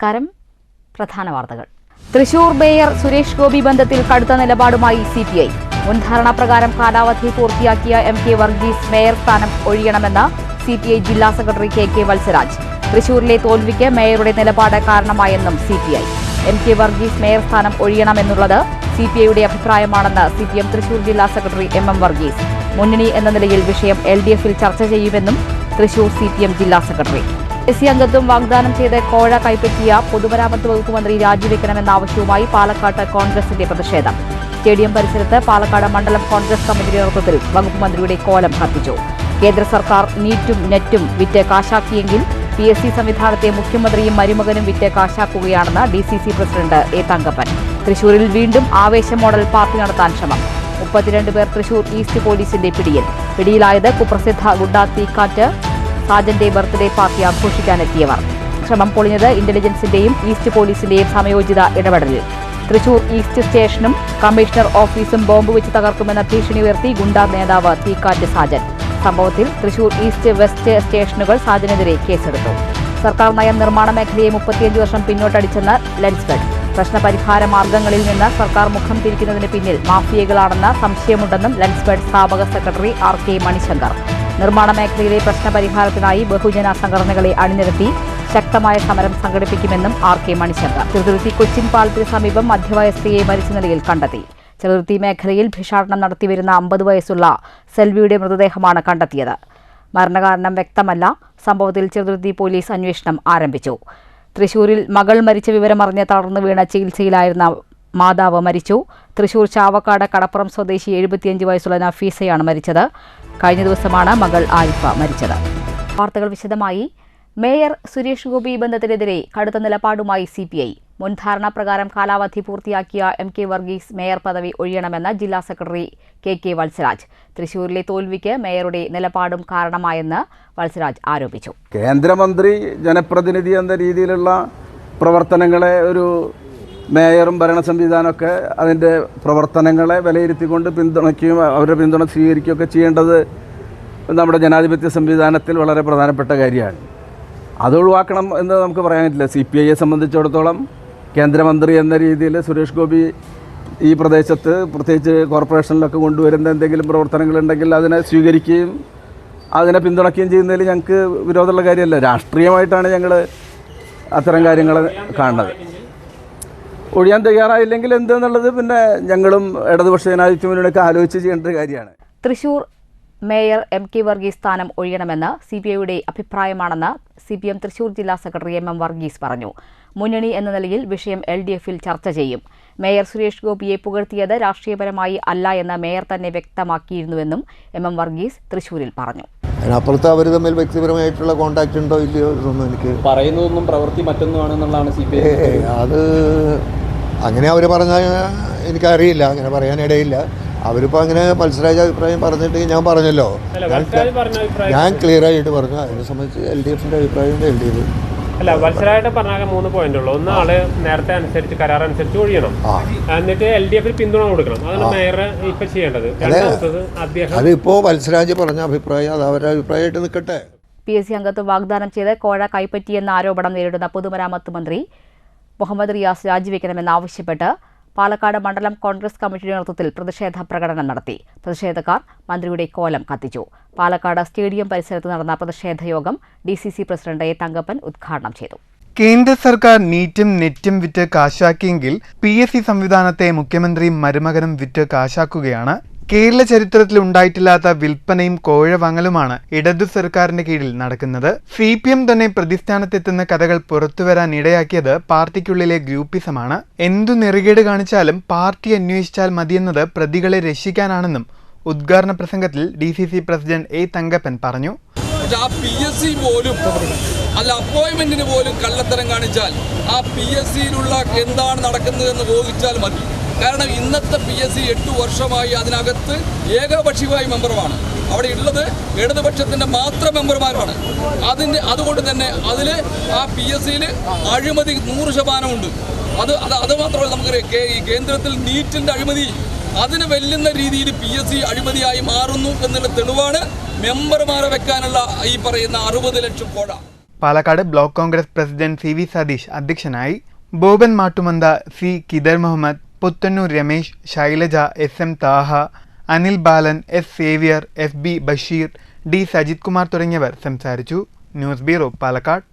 നമസ്കാരം. പ്രധാന വാർത്തകൾ. തൃശൂർ മേയർ സുരേഷ് ഗോപി ബന്ധത്തിൽ കടുത്ത നിലപാടുമായി സിപിഐ. മുൻധാരണാപ്രകാരം കാലാവധി പൂർത്തിയാക്കിയ MK വർഗീസ് മേയർ സ്ഥാനം ഒഴിയണമെന്ന് സിപിഐ ജില്ലാ സെക്രട്ടറി KK വത്സരാജ്. തൃശൂരിലെ തോൽവിക്ക് മേയറുടെ നിലപാട് കാരണമായെന്നും CPI. MK വർഗീസ് മേയർ സ്ഥാനം ഒഴിയണമെന്നുള്ളത് CPIയുടെ അഭിപ്രായമാണെന്ന് CPM തൃശൂർ ജില്ലാ സെക്രട്ടറി MM വർഗീസ്. മുന്നണി എന്ന നിലയിൽ വിഷയം LDFൽ ചർച്ച ചെയ്യുമെന്നും തൃശൂർ CPM ജില്ലാ സെക്രട്ടറി. അംഗത്വം വാഗ്ദാനം ചെയ്ത് കോഴ കൈപ്പറ്റിയ പൊതുമരാമത്ത് വകുപ്പ് മന്ത്രി രാജിവെക്കണമെന്ന ആവശ്യവുമായി പാലക്കാട്ട് കോൺഗ്രസിന്റെ പ്രതിഷേധം. സ്റ്റേഡിയം പരിസരത്ത് പാലക്കാട് മണ്ഡലം കോൺഗ്രസ് കമ്മിറ്റിയുടെ നേതൃത്വത്തിൽ വകുപ്പ് മന്ത്രിയുടെ കോലം കത്തിച്ചു. കേന്ദ്ര സർക്കാർ നീറ്റും നെറ്റും വിറ്റ് കാശാക്കിയെങ്കിൽ PSC സംവിധാനത്തെ മുഖ്യമന്ത്രിയും മരുമകനും വിറ്റ് കാശാക്കുകയാണെന്ന് DCC പ്രസിഡന്റ് A തങ്കപ്പൻ. തൃശൂരിൽ വീണ്ടും ആവേശ മോഡൽ പാർട്ടി നടത്താൻ ശ്രമം. 32 പേർ തൃശൂർ ഈസ്റ്റ് പോലീസിന്റെ പിടിയിൽ. പിടിയിലായത് കുപ്രസിദ്ധ ഗുണ്ടാ തീക്കാറ്റ് സാജന്റെ ബർത്ത്ഡേ പാർട്ടി ആഘോഷിക്കാനെത്തിയവർ. ശ്രമം പൊളിഞ്ഞത് ഇന്റലിജൻസിന്റെയും ഈസ്റ്റ് പോലീസിന്റെയും സമയോചിത ഇടപെടലിൽ. തൃശൂർ ഈസ്റ്റ് സ്റ്റേഷനും കമ്മീഷണർ ഓഫീസും ബോംബ് വെച്ച് തകർക്കുമെന്ന ഭീഷണി ഉയർത്തി ഗുണ്ടാ നേതാവ് തീക്കാറ്റ് സാജൻ. സംഭവത്തിൽ തൃശൂർ ഈസ്റ്റ് വെസ്റ്റ് സ്റ്റേഷനുകൾ സാജനെതിരെ കേസെടുത്തു. സർക്കാർ നയം നിർമ്മാണ മേഖലയെ 35 വർഷം പിന്നോട്ടടിച്ചെന്ന് ലെൻസ്ഫെഡ്. പ്രശ്നപരിഹാര മാർഗങ്ങളിൽ നിന്ന് സർക്കാർ മുഖം തിരിക്കുന്നതിന് പിന്നിൽ മാഫിയകളാണെന്ന സംശയമുണ്ടെന്നും ലെൻസ്ഫെഡ് സ്ഥാപക സെക്രട്ടറി RK മണിശങ്കർ. നിർമ്മാണ മേഖലയിലെ പ്രശ്നപരിഹാരത്തിനായി ബഹുജന സംഘടനകളെ അണിനിരത്തി ശക്തമായ സമരം സംഘടിപ്പിക്കുമെന്നും RK മണിശങ്കർ. ചെറുതുരുത്തി കൊച്ചിൻ പാലത്തിന് സമീപം മധ്യവയസ്കയെ മരിച്ച നിലയിൽ കണ്ടെത്തി. ചെറുതുരുത്തി മേഖലയിൽ ഭിക്ഷാടനം നടത്തിവരുന്ന 50 വയസ്സുള്ള സെൽവിയുടെ മൃതദേഹമാണ് കണ്ടെത്തിയത്. മരണകാരണം വ്യക്തമല്ല. സംഭവത്തിൽ ചെറുതുരുത്തി പോലീസ് അന്വേഷണം ആരംഭിച്ചു. തൃശൂരിൽ മകൾ മരിച്ച വിവരമറിഞ്ഞ് തളർന്നു വീണ ചികിത്സയിലായിരുന്ന മാതാവ് മരിച്ചു. തൃശൂർ ചാവക്കാട് കടപ്പുറം സ്വദേശി 75 വയസ്സുള്ള നഫീസയാണ് മരിച്ചത്. കഴിഞ്ഞ ദിവസമാണ് മകൾ ആരിഫ മരിച്ചത്. വാർത്തകൾ വിശദമായി. മേയർ സുരേഷ് ഗോപി ബന്ധത്തിനെതിരെ കടുത്ത നിലപാടുമായി CPI. മുൻധാരണാപ്രകാരം കാലാവധി പൂർത്തിയാക്കിയ MK വർഗീസ് മേയർ പദവി ഒഴിയണമെന്ന് ജില്ലാ സെക്രട്ടറി KK വത്സരാജ്. തൃശൂരിലെ തോൽവിക്ക് മേയറുടെ നിലപാടും കാരണമായെന്ന് വത്സരാജ് ആരോപിച്ചു. കേന്ദ്രമന്ത്രി ജനപ്രതിനിധി എന്ന രീതിയിലുള്ള പ്രവർത്തനങ്ങളെ ഒരു മേയറും ഭരണ സംവിധാനമൊക്കെ അതിൻ്റെ പ്രവർത്തനങ്ങളെ വിലയിരുത്തിക്കൊണ്ട് പിന്തുണയ്ക്കുകയും അവരുടെ പിന്തുണ സ്വീകരിക്കുകയൊക്കെ ചെയ്യേണ്ടത് നമ്മുടെ ജനാധിപത്യ സംവിധാനത്തിൽ വളരെ പ്രധാനപ്പെട്ട കാര്യമാണ്. അത് ഒഴിവാക്കണം എന്ന് നമുക്ക് പറയാൻ പറ്റില്ല. CPIയെ സംബന്ധിച്ചിടത്തോളം കേന്ദ്രമന്ത്രി എന്ന രീതിയിൽ സുരേഷ് ഗോപി ഈ പ്രദേശത്ത് പ്രത്യേകിച്ച് കോർപ്പറേഷനിലൊക്കെ കൊണ്ടുവരുന്ന എന്തെങ്കിലും പ്രവർത്തനങ്ങളുണ്ടെങ്കിൽ അതിനെ സ്വീകരിക്കുകയും അതിനെ പിന്തുണയ്ക്കുകയും ചെയ്യുന്നതിൽ ഞങ്ങൾക്ക് വിരോധമുള്ള കാര്യമല്ല. രാഷ്ട്രീയമായിട്ടാണ് ഞങ്ങൾ അത്തരം കാര്യങ്ങൾ കാണുന്നത്. ഒഴിയാൻ തയ്യാറായില്ലെങ്കിൽ എന്തെന്നുള്ളത് പിന്നെ ഞങ്ങളും ഇടതുപക്ഷ ജനാധിപത്യ മുന്നണിയൊക്കെ ആലോചിച്ച് ചെയ്യേണ്ട ഒരു കാര്യമാണ്. തൃശൂർ മേയർ MK വർഗീസ് സ്ഥാനം ഒഴിയണമെന്ന് CPIയുടെ അഭിപ്രായമാണെന്ന് CPM തൃശൂർ ജില്ലാ സെക്രട്ടറി MM വർഗീസ് പറഞ്ഞു. മുന്നണി എന്ന നിലയിൽ വിഷയം LDFൽ ചർച്ച ചെയ്യും. മേയർ സുരേഷ് ഗോപിയെ പുകഴ്ത്തിയത് രാഷ്ട്രീയപരമായി അല്ല എന്ന് മേയർ തന്നെ വ്യക്തമാക്കിയിരുന്നുവെന്നും MM വർഗീസ് തൃശൂരിൽ പറഞ്ഞു. അതിനപ്പുറത്ത് അവർ തമ്മിൽ വ്യക്തിപരമായിട്ടുള്ള കോൺടാക്ട് ഉണ്ടോ ഇല്ലയോ ഇതൊന്നും എനിക്ക് പറയുന്നതൊന്നും പ്രവൃത്തി മറ്റൊന്നുമാണെന്നുള്ളതാണ് CPI. അത് അങ്ങനെ അവർ പറഞ്ഞാൽ എനിക്കറിയില്ല, അങ്ങനെ പറയാനിടയില്ല. അവരിപ്പോൾ അങ്ങനെ മത്സരാജ് അഭിപ്രായം പറഞ്ഞിട്ട് ഞാൻ പറഞ്ഞല്ലോ, ഞാൻ ക്ലിയർ ആയിട്ട് പറഞ്ഞു. അതിനെ സംബന്ധിച്ച് LDFിൻ്റെ അഭിപ്രായം LDF അല്ല. വത്സരായിട്ട് പറഞ്ഞാൽ 3 പോയിന്റ് ഉള്ളൂ. ഒന്ന്, ആള് നേരത്തെ അനുസരിച്ച് കരാർ അനുസരിച്ച് ഒഴിയണം, എന്നിട്ട് LDFൽ പിന്തുണ കൊടുക്കണം. അതാണ് മേയർ ഇപ്പൊ ചെയ്യേണ്ടത്. അതിപ്പോ വത്സരാജ് പറഞ്ഞ അഭിപ്രായം അത് അവരുടെ അഭിപ്രായമായിട്ട് നിൽക്കട്ടെ. PSC അംഗത്വം വാഗ്ദാനം ചെയ്ത് കോഴ കൈപ്പറ്റിയെന്ന ആരോപണം നേരിടുന്ന പൊതുമരാമത്ത് മന്ത്രി മുഹമ്മദ് റിയാസ് രാജിവെക്കണമെന്നാവശ്യപ്പെട്ട് പാലക്കാട് മണ്ഡലം കോൺഗ്രസ് കമ്മിറ്റിയുടെ നേതൃത്വത്തിൽ പ്രതിഷേധ പ്രകടനം നടത്തി. പ്രതിഷേധക്കാർ മന്ത്രിയുടെ കോലം കത്തിച്ചു. പാലക്കാട് സ്റ്റേഡിയം പരിസരത്ത് നടന്ന പ്രതിഷേധ യോഗം DCC പ്രസിഡന്റ് A തങ്കപ്പൻ ഉദ്ഘാടനം ചെയ്തു. കേന്ദ്ര സർക്കാർ നീറ്റും നെറ്റും വിറ്റ് കാശാക്കിയെങ്കിൽ PSC സംവിധാനത്തെ മുഖ്യമന്ത്രിയും മരുമകനും വിറ്റ് കാശാക്കുകയാണ്. കേരള ചരിത്രത്തിൽ ഉണ്ടായിട്ടില്ലാത്ത വിൽപ്പനയും കോഴ വാങ്ങലുമാണ് ഇടതു സർക്കാരിന്റെ കീഴിൽ നടക്കുന്നത്. CPM തന്നെ പ്രതിസ്ഥാനത്തെത്തുന്ന കഥകൾ പുറത്തുവരാൻ ഇടയാക്കിയത് പാർട്ടിക്കുള്ളിലെ ഗ്രൂപ്പിസമാണ്. എന്തു നെറുകേട് കാണിച്ചാലും പാർട്ടി അന്വേഷിച്ചാൽ മതിയെന്നത് പ്രതികളെ രക്ഷിക്കാനാണെന്നും ഉദ്ഘാടന പ്രസംഗത്തിൽ DCC പ്രസിഡന്റ് A തങ്കപ്പൻ പറഞ്ഞു. PSC പോലും അല്ല, അപ്പോയിന്റ്മെന്റിന് പോലും കള്ളത്തരം കാണിച്ചാൽ ആ PSCയിലുള്ള എന്താണ് നടക്കുന്നതെന്ന് ബോധിച്ചാൽ മതി. കാരണം ഇന്നത്തെ PSC 8 വർഷമായി അതിനകത്ത് ഏകപക്ഷീയമായ മെമ്പറുമാണ് അവിടെ ഉള്ളത്. ഇടതുപക്ഷത്തിൻ്റെ മാത്രം മെമ്പർമാരാണ്. അതുകൊണ്ട് തന്നെ അതിൽ ആ PSCയിൽ അഴിമതി 100% ഉണ്ട്. അത് മാത്രമല്ല, നമുക്കറിയാം ഈ കേന്ദ്രത്തിൽ നീറ്റിൻ്റെ അഴിമതി അതിന് വെല്ലുന്ന രീതിയിൽ PSC അഴിമതിയായി മാറുന്നു എന്നുള്ള തെളിവാണ് മെമ്പർമാരെ വെക്കാനുള്ള ഈ പറയുന്ന 60 ലക്ഷം കോഴ. Palakkad block Congress president CV Satheesh അധ്യക്ഷനായി. Boban Mattumantha, C Khider Muhammad, Puthannur Ramesh, Shailaja, SM Thaha, Anil Balan, S Xavier, FB Basheer, D Sajith Kumar തുടങ്ങിയവർ സംസാരിച്ചു. News bureau, Palakkad.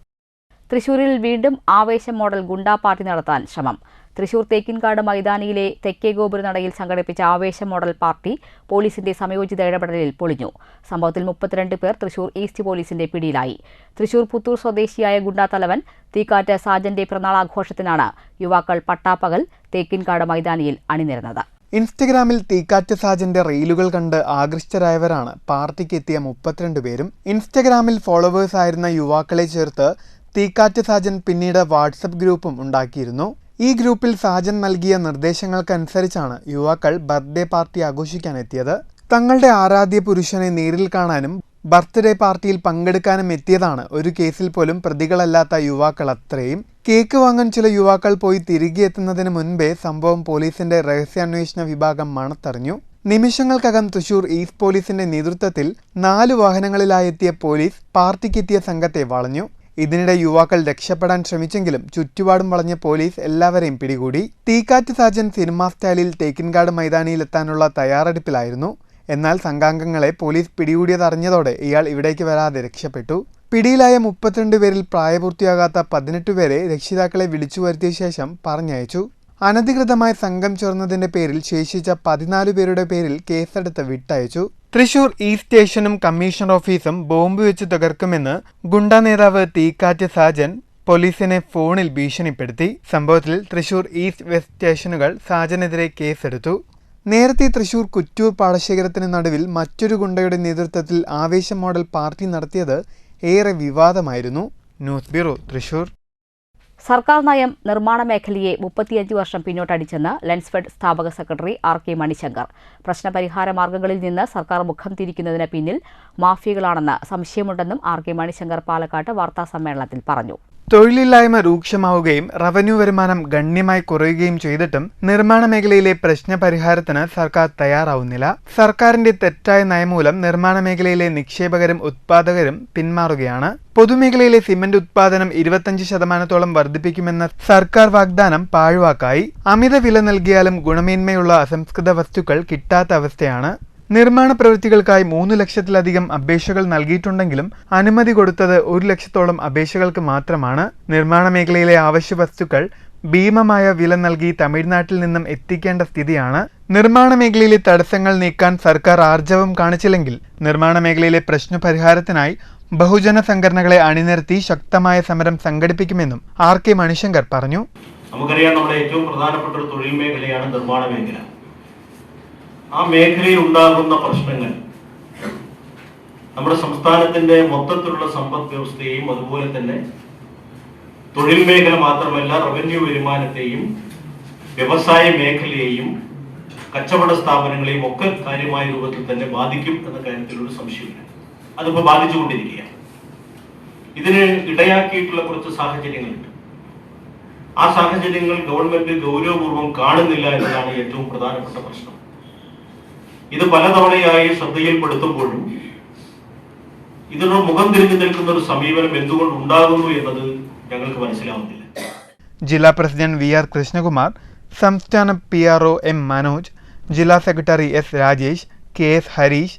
തൃശൂരിൽ വീണ്ടും ആവേശം മോഡൽ ഗുണ്ടാ പാർട്ടി നടത്താൻ ശ്രമം. തൃശൂർ തേക്കിൻകാട് മൈതാനിയിലെ തെക്കേ ഗോപുരനടയിൽ സംഘടിപ്പിച്ച ആവേശം മോഡൽ പാർട്ടി പോലീസിന്റെ സമയോചിത ഇടപെടലിൽ പൊളിഞ്ഞു. സംഭവത്തിൽ 32 പേർ തൃശൂർ ഈസ്റ്റ് പോലീസിന്റെ പിടിയിലായി. തൃശൂർ പുത്തൂർ സ്വദേശിയായ ഗുണ്ടാ തലവൻ തീക്കാറ്റ് സാജന്റെ പിറന്നാളാഘോഷത്തിനാണ് യുവാക്കൾ പട്ടാപ്പകൽ തേക്കിൻകാട് മൈതാനിയിൽ അണിനിരന്നത്. ഇൻസ്റ്റഗ്രാമിൽ തീക്കാറ്റ് സാജന്റെ റീലുകൾ കണ്ട് ആകൃഷ്ടരായവരാണ് പാർട്ടിക്ക് എത്തിയ 32 പേരും. ഇൻസ്റ്റഗ്രാമിൽ ഫോളോവേഴ്സ് ആയിരുന്ന യുവാക്കളെ ചേർത്ത് തീക്കാറ്റ് സാജൻ പിന്നീട് വാട്സപ്പ് ഗ്രൂപ്പും ഉണ്ടാക്കിയിരുന്നു. ഈ ഗ്രൂപ്പിൽ സാജൻ നൽകിയ നിർദ്ദേശങ്ങൾക്കനുസരിച്ചാണ് യുവാക്കൾ ബർത്ത്ഡേ പാർട്ടി ആഘോഷിക്കാനെത്തിയത്. തങ്ങളുടെ ആരാധ്യ പുരുഷനെ നേരിൽ കാണാനും ബർത്ത്ഡേ പാർട്ടിയിൽ പങ്കെടുക്കാനും എത്തിയതാണ് ഒരു കേസിൽ പോലും പ്രതികളല്ലാത്ത യുവാക്കൾ അത്രയും. കേക്ക് വാങ്ങാൻ ചില യുവാക്കൾ പോയി തിരികെ എത്തുന്നതിന് മുൻപേ സംഭവം പോലീസിന്റെ രഹസ്യാന്വേഷണ വിഭാഗം മണത്തറിഞ്ഞു. നിമിഷങ്ങൾക്കകം തൃശൂർ ഈസ്റ്റ് പോലീസിന്റെ നേതൃത്വത്തിൽ 4 വാഹനങ്ങളിലായെത്തിയ പോലീസ് പാർട്ടിക്കെത്തിയ സംഘത്തെ വളഞ്ഞു. ഇതിനിടെ യുവാക്കൾ രക്ഷപ്പെടാൻ ശ്രമിച്ചെങ്കിലും ചുറ്റുപാടും വളഞ്ഞ പോലീസ് എല്ലാവരെയും പിടികൂടി. തീക്കാറ്റ് സാജൻ സിനിമാ സ്റ്റൈലിൽ തേക്കിൻകാട് മൈതാനിയിലെത്താനുള്ള തയ്യാറെടുപ്പിലായിരുന്നു. എന്നാൽ സംഘാംഗങ്ങളെ പോലീസ് പിടികൂടിയതറിഞ്ഞതോടെ ഇയാൾ ഇവിടേക്ക് വരാതെ രക്ഷപ്പെട്ടു. പിടിയിലായ 32 പേരിൽ പ്രായപൂർത്തിയാകാത്ത 18 പേരെ രക്ഷിതാക്കളെ വിളിച്ചു വരുത്തിയ ശേഷം പറഞ്ഞയച്ചു. അനധികൃതമായി സംഘം ചേർന്നതിന്റെ പേരിൽ ശേഷിച്ച 14 പേരുടെ പേരിൽ കേസെടുത്ത് വിട്ടയച്ചു. തൃശൂർ ഈസ്റ്റ് സ്റ്റേഷനും കമ്മീഷണർ ഓഫീസും ബോംബ് വെച്ച് തകർക്കുമെന്ന് ഗുണ്ടാ നേതാവ് തീക്കാറ്റ് സാജൻ പോലീസിനെ ഫോണിൽ ഭീഷണിപ്പെടുത്തി. സംഭവത്തിൽ തൃശൂർ ഈസ്റ്റ് വെസ്റ്റ് സ്റ്റേഷനുകൾ സാജനെതിരെ കേസെടുത്തു. നേരത്തെ തൃശൂർ കുറ്റൂർ പാടശേഖരത്തിന് നടുവിൽ മറ്റൊരു ഗുണ്ടയുടെ നേതൃത്വത്തിൽ ആവേശം മോഡൽ പാർട്ടി നടത്തിയത് ഏറെ വിവാദമായിരുന്നു. News bureau, Thrissur. സർക്കാർ നയം നിർമ്മാണ മേഖലയെ 35 വർഷം പിന്നോട്ടടിച്ചെന്ന് ലെൻസ്ഫെഡ് സ്ഥാപക സെക്രട്ടറി RK മണിശങ്കർ. പ്രശ്നപരിഹാര മാർഗങ്ങളിൽ നിന്ന് സർക്കാർ മുഖം തിരിക്കുന്നതിന് പിന്നിൽ മാഫിയകളാണെന്ന് സംശയമുണ്ടെന്നും RK മണിശങ്കർ പാലക്കാട്ട് വാർത്താസമ്മേളനത്തിൽ പറഞ്ഞു. തൊഴിലില്ലായ്മ രൂക്ഷമാവുകയും റവന്യൂ വരുമാനം ഗണ്യമായി കുറയുകയും ചെയ്തിട്ടും നിർമ്മാണ മേഖലയിലെ പ്രശ്നപരിഹാരത്തിന് സർക്കാർ തയ്യാറാവുന്നില്ല. സർക്കാരിന്റെ തെറ്റായ നയമൂലം നിർമ്മാണ മേഖലയിലെ നിക്ഷേപകരും ഉത്പാദകരും പിന്മാറുകയാണ്. പൊതുമേഖലയിലെ സിമന്റ് ഉത്പാദനം 25% വർദ്ധിപ്പിക്കുമെന്ന സർക്കാർ വാഗ്ദാനം പാഴ്വാക്കായി. അമിത വില നൽകിയാലും ഗുണമേന്മയുള്ള അസംസ്കൃത വസ്തുക്കൾ കിട്ടാത്ത അവസ്ഥയാണ്. നിർമ്മാണ പ്രവൃത്തികൾക്കായി 3 ലക്ഷത്തിലധികം അപേക്ഷകൾ നൽകിയിട്ടുണ്ടെങ്കിലും അനുമതി കൊടുത്തത് 1 ലക്ഷത്തോളം അപേക്ഷകൾക്ക് മാത്രമാണ്. നിർമ്മാണ മേഖലയിലെ ആവശ്യ വസ്തുക്കൾ ഭീമമായ വില നൽകി തമിഴ്നാട്ടിൽ നിന്നും എത്തിക്കേണ്ട സ്ഥിതിയാണ്. നിർമ്മാണ മേഖലയിലെ തടസ്സങ്ങൾ നീക്കാൻ സർക്കാർ ആർജവം കാണിച്ചില്ലെങ്കിൽ നിർമ്മാണ മേഖലയിലെ പ്രശ്നപരിഹാരത്തിനായി ബഹുജന സംഘടനകളെ അണിനിരത്തി ശക്തമായ സമരം സംഘടിപ്പിക്കുമെന്നും RK മണിശങ്കർ പറഞ്ഞു. നമുക്കറിയാം, നമ്മുടെ ഏറ്റവും പ്രധാനപ്പെട്ട ഒരു തൊഴിൽ മേഖലയാണ് നിർമ്മാണ മേഖല. ആ മേഖലയിൽ ഉണ്ടാകുന്ന പ്രശ്നങ്ങൾ നമ്മുടെ സംസ്ഥാനത്തിന്റെ മൊത്തത്തിലുള്ള സമ്പദ് വ്യവസ്ഥയെയും അതുപോലെ തന്നെ തൊഴിൽ മേഖല മാത്രമല്ല റവന്യൂ വരുമാനത്തെയും വ്യവസായ മേഖലയെയും കച്ചവട സ്ഥാപനങ്ങളെയും ഒക്കെ കാര്യമായ രൂപത്തിൽ തന്നെ ബാധിക്കും എന്ന കാര്യത്തിലൊരു സംശയമില്ല. അതിപ്പോൾ ബാധിച്ചുകൊണ്ടിരിക്കുകയാണ്. ഇതിന് ഇടയാക്കിയിട്ടുള്ള കുറച്ച് സാഹചര്യങ്ങളുണ്ട്. ആ സാഹചര്യങ്ങൾ ഗവൺമെന്റ് ഗൗരവപൂർവ്വം കാണുന്നില്ല എന്നതാണ് ഏറ്റവും പ്രധാനപ്പെട്ട പ്രശ്നം. ഇത് പലതവണയായി ശ്രദ്ധയിൽപ്പെടുത്തുമ്പോഴും ഇതിനോട് മുഖം തിരിഞ്ഞു നിൽക്കുന്ന ഒരു സമീപനം എന്തുകൊണ്ട് ഉണ്ടാകുന്നു എന്നത് ഞങ്ങൾക്ക് മനസ്സിലാവുന്നില്ല. ജില്ലാ പ്രസിഡന്റ് VR കൃഷ്ണകുമാർ, സംസ്ഥാന PRO M മനോജ്, ജില്ലാ secretary S Rajesh, KS Harish,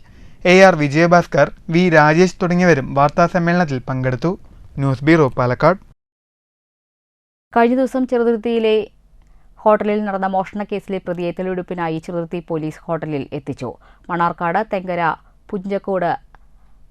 AR Vijayabhaskar, V Rajesh തുടങ്ങിയവരും വാർത്താസമ്മേളനത്തിൽ പങ്കെടുത്തു. News bureau, Palakkad. കഴിഞ്ഞ ദിവസം ചെറുതുരുത്തിയിലെ ഹോട്ടലിൽ നടന്ന മോഷണക്കേസിലെ പ്രതിയെ തെളിവെടുപ്പിനായി ചെറുതുരുത്തി പോലീസ് ഹോട്ടലിൽ എത്തിച്ചു. മണ്ണാർക്കാട് തെങ്കര പുഞ്ചക്കോട്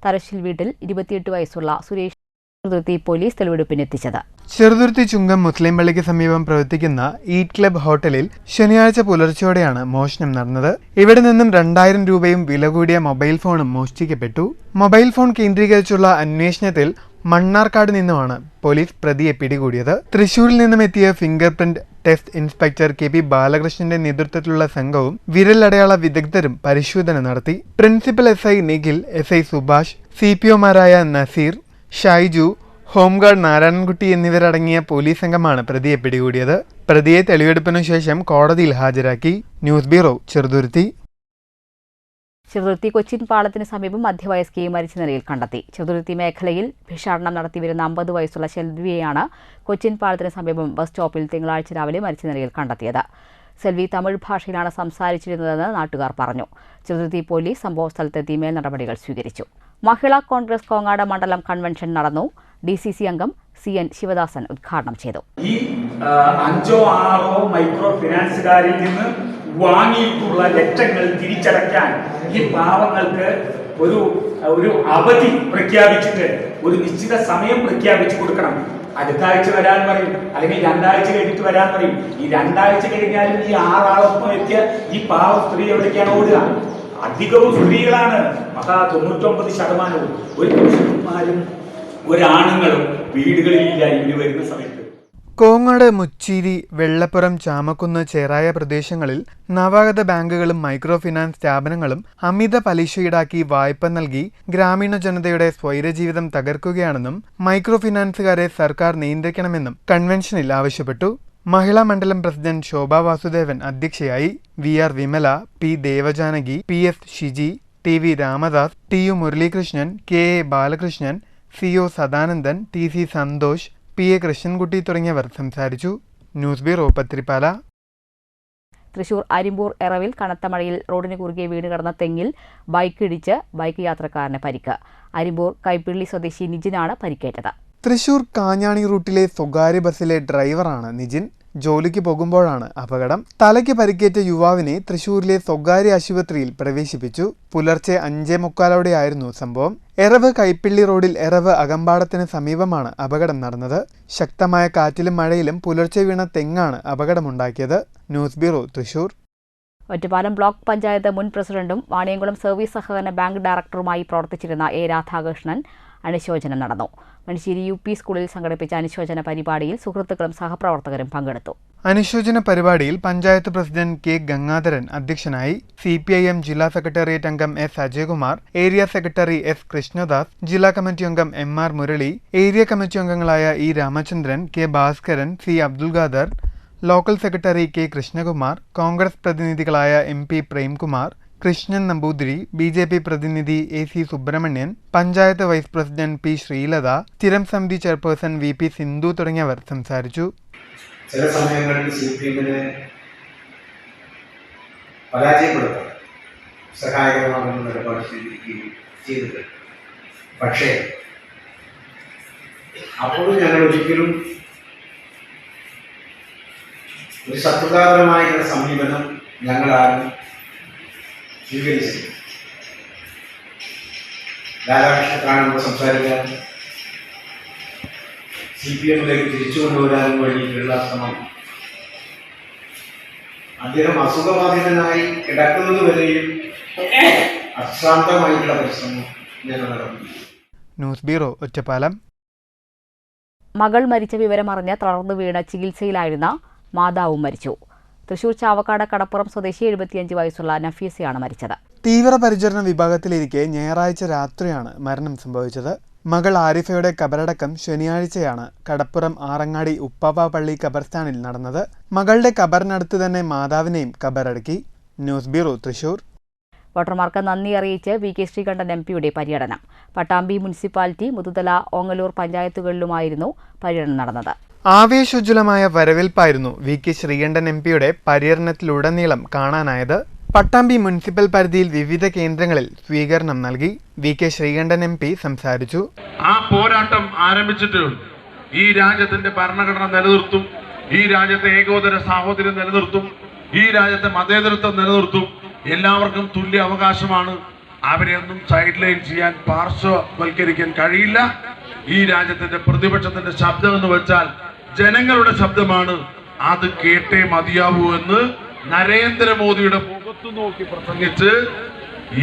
തരശ്ശിൽ വീട്ടിൽ 28 വയസ്സുള്ള സുരേഷ് ചെറുതുരുത്തി പോലീസ് തെളിവെടുപ്പിനെത്തിച്ചത്. ചെറുതുരുത്തി ചുങ്കം മുസ്ലിം പള്ളിക്ക് സമീപം പ്രവർത്തിക്കുന്ന ഈറ്റ് ക്ലബ് ഹോട്ടലിൽ ശനിയാഴ്ച പുലർച്ചെയോടെയാണ് മോഷണം നടന്നത്. ഇവിടെ നിന്നും 2000 രൂപയും വില കൂടിയ മൊബൈൽ ഫോണും മോഷ്ടിക്കപ്പെട്ടു. മൊബൈൽ ഫോൺ കേന്ദ്രീകരിച്ചുള്ള അന്വേഷണത്തിൽ മണ്ണാർക്കാട് നിന്നുമാണ് പോലീസ് പ്രതിയെ പിടികൂടിയത്. തൃശൂരിൽ നിന്നും എത്തിയ finger print test inspector KP ബാലകൃഷ്ണന്റെ നേതൃത്വത്തിലുള്ള സംഘവും വിരലടയാള വിദഗ്ധരും പരിശോധന നടത്തി. Principal SI Nikhil, SI Subhash, CPOമാരായ നസീർ, ഷൈജു, ഹോംഗാർഡ് നാരായണൻകുട്ടി എന്നിവരടങ്ങിയ പോലീസ് സംഘമാണ് പ്രതിയെ പിടികൂടിയത്. പ്രതിയെ തെളിവെടുപ്പിനു ശേഷം കോടതിയിൽ ഹാജരാക്കി. News bureau, Cheruthuruthy. ചെറുതുരുത്തി കൊച്ചിൻ പാളത്തിന് സമീപം മധ്യവയസ്കയെ മരിച്ച നിലയിൽ കണ്ടെത്തി. ചെറുതുരുത്തി മേഖലയിൽ ഭിക്ഷാടനം നടത്തിവരുന്ന 50 വയസ്സുള്ള സെൽവിയെയാണ് കൊച്ചിൻ പാളത്തിന് സമീപം ബസ് സ്റ്റോപ്പിൽ തിങ്കളാഴ്ച രാവിലെ മരിച്ച നിലയിൽ കണ്ടെത്തിയത്. സെൽവി തമിഴ് ഭാഷയിലാണ് സംസാരിച്ചിരുന്നതെന്ന് നാട്ടുകാർ പറഞ്ഞു. ചെറുതുരുത്തി പോലീസ് സംഭവസ്ഥലത്തെത്തി മേൽ നടപടികൾ സ്വീകരിച്ചു. മഹിളാ കോൺഗ്രസ് കോങ്ങാട് മണ്ഡലം കൺവെൻഷൻ നടന്നു. DCC അംഗം CN ശിവദാസൻ ഉദ്ഘാടനം ചെയ്തു. ഈ 5-6 മൈക്രോ ഫിനാൻസുകാരിൽ നിന്ന് വാങ്ങിയിട്ടുള്ള ലക്ഷങ്ങൾ തിരിച്ചടയ്ക്കാൻ ഈ പാവങ്ങൾക്ക് ഒരു അവധി പ്രഖ്യാപിച്ചിട്ട് ഒരു നിശ്ചിത സമയം പ്രഖ്യാപിച്ചു കൊടുക്കണം. അടുത്ത ആഴ്ച വരാൻ പറയും, അല്ലെങ്കിൽ 2 ആഴ്ച കഴിഞ്ഞിട്ട് വരാൻ പറയും. ഈ 2 ആഴ്ച കഴിഞ്ഞാലും ഈ 6 ആളൊപ്പം എത്തിയ ഈ പാവ സ്ത്രീ എവിടേക്കാണ് ഓടുക? അധികവും സ്ത്രീകളാണ്. 99% ഒരു പുരുഷന്മാരും ഒരാണുങ്ങളും വീടുകളിലില്ല ഇവര് വരുന്ന സമയത്ത്. കോങ്ങാട്, മുച്ചീരി, വെള്ളപ്പുറം, ചാമക്കുന്ന്, ചേറായ പ്രദേശങ്ങളിൽ നവാഗത ബാങ്കുകളും മൈക്രോ ഫിനാൻസ് സ്ഥാപനങ്ങളും അമിത പലിശ ഈടാക്കി വായ്പ നൽകി ഗ്രാമീണ ജനതയുടെ സ്വൈരജീവിതം തകർക്കുകയാണെന്നും മൈക്രോ ഫിനാൻസുകാരെ സർക്കാർ നിയന്ത്രിക്കണമെന്നും കൺവെൻഷനിൽ ആവശ്യപ്പെട്ടു. മഹിളാ മണ്ഡലം പ്രസിഡന്റ് ശോഭ വാസുദേവൻ അധ്യക്ഷയായി. VR Vimala, P ദേവജാനകി, PS Shiji, TV Ramadas, TU Muralikrishnan, KA Balakrishnan, CO Sadanandan, TC Santhosh, PA Krishnankutty തുടങ്ങിയവർ സംസാരിച്ചു. News bureau, Pathirippala. തൃശൂർ അരിമ്പൂർ എറവിൽ കനത്ത മഴയിൽ റോഡിന് കുറുകെ വീണ് കിടന്ന തെങ്ങിൽ ബൈക്കിടിച്ച് ബൈക്ക് യാത്രക്കാരന് പരിക്ക്. അരിമ്പൂർ കൈപ്പിള്ളി സ്വദേശി നിജിനാണ് പരിക്കേറ്റത്. തൃശൂർ കാഞ്ഞാണി റൂട്ടിലെ സ്വകാര്യ ബസ്സിലെ ഡ്രൈവറാണ് നിജിൻ. ജോലിക്ക് പോകുമ്പോഴാണ് അപകടം. തലയ്ക്ക് പരിക്കേറ്റ യുവാവിനെ തൃശൂരിലെ സ്വകാര്യ ആശുപത്രിയിൽ പ്രവേശിപ്പിച്ചു. പുലർച്ചെ 5:45 സംഭവം. എറവ് കൈപ്പിള്ളി റോഡിൽ എറവ് അകമ്പാടത്തിന് സമീപമാണ് അപകടം നടന്നത്. ശക്തമായ കാറ്റിലും മഴയിലും പുലർച്ചെ വീണ തെങ്ങാണ് അപകടമുണ്ടാക്കിയത്. News bureau, Thrissur. Ottapalam block panchayat മുൻ പ്രസിഡന്റും വാണിയംകുളം സർവീസ് സഹകരണ ബാങ്ക് ഡയറക്ടറുമായി പ്രവർത്തിച്ചിരുന്ന A രാധാകൃഷ്ണൻ അനുശോചനം നടന്നു. മണിശ്ശേരി UP സ്കൂളിൽ സംഘടിപ്പിച്ച അനുശോചന പരിപാടിയിൽ സുഹൃത്തുക്കളും സഹപ്രവർത്തകരും പങ്കെടുത്തു. അനുശോചന പരിപാടിയിൽ പഞ്ചായത്ത് പ്രസിഡന്റ് K ഗംഗാധരൻ അധ്യക്ഷനായി. CPIM ജില്ലാ സെക്രട്ടേറിയറ്റ് അംഗം S Ajayakumar, area secretary S Krishnadas, ജില്ലാ കമ്മിറ്റി അംഗം MR മുരളി, ഏരിയ കമ്മിറ്റി അംഗങ്ങളായ E Ramachandran, K Bhaskaran, C Abdul Khader, local secretary K Krishnakumar, Congress പ്രതിനിധികളായ MP പ്രേംകുമാർ, കൃഷ്ണൻ നമ്പൂതിരി, BJP പ്രതിനിധി AC Subramanian, panchayat vice president P Sreelatha, സ്ഥിരം സമിതി ചെയർപേഴ്സൺ VP സിന്ധു തുടങ്ങിയവർ സംസാരിച്ചു. ചില സമയങ്ങളിൽ CPM-നെ പരാജയപ്പെടുത്താൻ സഹായകരമാകുന്ന നിലപാട് സ്വീകരിക്കുകയും ചെയ്തിട്ടുണ്ട്. പക്ഷേ അപ്പോഴും ഞങ്ങൾ ഒരിക്കലും ഒരു ശത്രുതാപരമായ സമീപനം ഞങ്ങളാരും സ്വീകരിച്ചില്ല. രാധാകൃഷ്ണനാണ് സംസാരിക്കാൻ CPM-ലേക്ക് തിരിച്ചു കൊണ്ടുവരാനും വേണ്ടിയിട്ടുള്ള ശ്രമം. അദ്ദേഹം അസുഖബാധിതനായി കിടക്കുന്നത് വരെയും അശ്രാന്തമായിട്ടുള്ള പരിശ്രമം ഞങ്ങൾ നടത്തി. News bureau, Ottapalam. മകൾ മരിച്ച വിവരമറിഞ്ഞ് തളർന്നു വീണ് ചികിത്സയിലായിരുന്ന മാതാവും മരിച്ചു. തൃശൂർ ചാവക്കാട് കടപ്പുറം സ്വദേശി 75 വയസ്സുള്ള നഫീസയാണ് മരിച്ചത്. തീവ്രപരിചരണ വിഭാഗത്തിലിരിക്കെ ഞായറാഴ്ച രാത്രിയാണ് മരണം സംഭവിച്ചത്. മകൾ ആരിഫയുടെ കബറടക്കം ശനിയാഴ്ചയാണ് കടപ്പുറം ആറങ്ങാടി ഉപ്പാപ്പ പള്ളി ഖബർസ്ഥാനിൽ നടന്നത്. മകളുടെ ഖബറിനടുത്ത് തന്നെ മാതാവിനെയും ഖബറടക്കി. News bureau, Thrissur. വോട്ടർമാർക്ക് നന്ദി അറിയിച്ച് VK ശ്രീകണ്ഠൻ MPയുടെ പര്യടനം. പട്ടാമ്പി മുനിസിപ്പാലിറ്റി, മുതുതല, ഓങ്ങല്ലൂർ പഞ്ചായത്തുകളിലുമായിരുന്നു പര്യടനം നടന്നത്. ആവേശോജ്വലമായ വരവേൽപ്പായിരുന്നു VK ശ്രീകണ്ഠൻ MPയുടെ പര്യടനത്തിലുടനീളം കാണാനായത്. പട്ടാമ്പി മുനിസിപ്പൽ പരിധിയിൽ വിവിധ കേന്ദ്രങ്ങളിൽ സ്വീകരണം നൽകി. VK ശ്രീകണ്ഠൻ MP സംസാരിച്ചു. ആ പോരാട്ടം ആരംഭിച്ചിട്ട് ഈ രാജ്യത്തിന്റെ ഭരണഘടന നിലനിർത്തും, ഈ രാജ്യത്തെ ഏകോദര സാഹോദര്യം നിലനിർത്തും, ഈ രാജ്യത്തെ മതേതരത്വം നിലനിർത്തും. എല്ലാവർക്കും തുല്യ അവകാശമാണ്. അവരെയൊന്നും സൈഡ് ലൈൻ ചെയ്യാൻ, പാർശ്വവൽക്കരിക്കാൻ കഴിയില്ല. ഈ രാജ്യത്തിന്റെ പ്രതിപക്ഷത്തിന്റെ ശബ്ദം എന്ന് വെച്ചാൽ ജനങ്ങളുടെ ശബ്ദമാണ്. അത് കേട്ടേ മതിയാവൂ എന്ന് നരേന്ദ്രമോദിയുടെ മുഖത്തു നോക്കി പ്രസംഗിച്ച്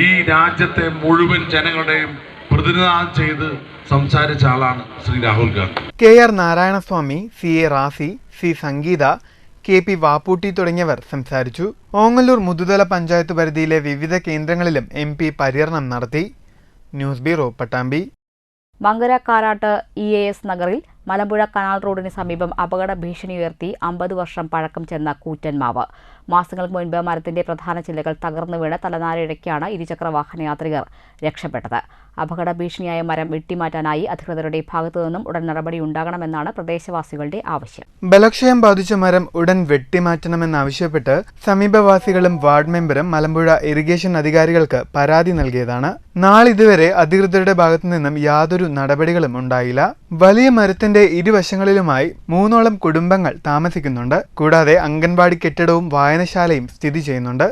ഈ രാജ്യത്തെ മുഴുവൻ ജനങ്ങളുടെയും പ്രതിനിധാനം ചെയ്ത് സംസാരിച്ച ആളാണ് Shri Rahul Gandhi. KR Narayanaswamy, CA Razi, C സംഗീത, KP വാപ്പൂട്ടി തുടങ്ങിയവർ സംസാരിച്ചു. ഓങ്ങല്ലൂർ മുതുതല പഞ്ചായത്ത് പരിധിയിലെ വിവിധ കേന്ദ്രങ്ങളിലും MP പര്യടനം നടത്തി. News bureau, Pattambi. Mankara Karat EAS നഗറിൽ മലമ്പുഴ കനാൽ റോഡിന് സമീപം അപകട ഭീഷണി ഉയർത്തി 50 വർഷം പഴക്കം ചെന്ന കൂറ്റൻ മാവ്. മാസങ്ങൾക്ക് മുൻപ് മരത്തിന്റെ പ്രധാന ചില്ലകൾ തകർന്നു വീണ് തലനാരിഴയ്ക്കാണ് ഇരുചക്ര വാഹന യാത്രികർ രക്ഷപ്പെട്ടത്. അപകട ഭീഷണിയായ മരം വെട്ടിമാറ്റാനായി അധികൃതരുടെ ഭാഗത്തുനിന്നും ഉടൻ നടപടി ഉണ്ടാകണമെന്നാണ് പ്രദേശവാസികളുടെ ആവശ്യം. ബലക്ഷയം ബാധിച്ച മരം ഉടൻ വെട്ടിമാറ്റണമെന്നാവശ്യപ്പെട്ട് സമീപവാസികളും വാർഡ് മെമ്പറും മലമ്പുഴ ഇറിഗേഷൻ അധികാരികൾക്ക് പരാതി നൽകിയതാണ്. നാളിതുവരെ അധികൃതരുടെ ഭാഗത്തുനിന്നും യാതൊരു നടപടികളും ഉണ്ടായില്ല. വലിയ മരത്തിന്റെ ഇരുവശങ്ങളിലുമായി 3ഓളം കുടുംബങ്ങൾ താമസിക്കുന്നുണ്ട്. കൂടാതെ അംഗൻവാടി കെട്ടിടവും വായനശാലയും സ്ഥിതി ചെയ്യുന്നുണ്ട്.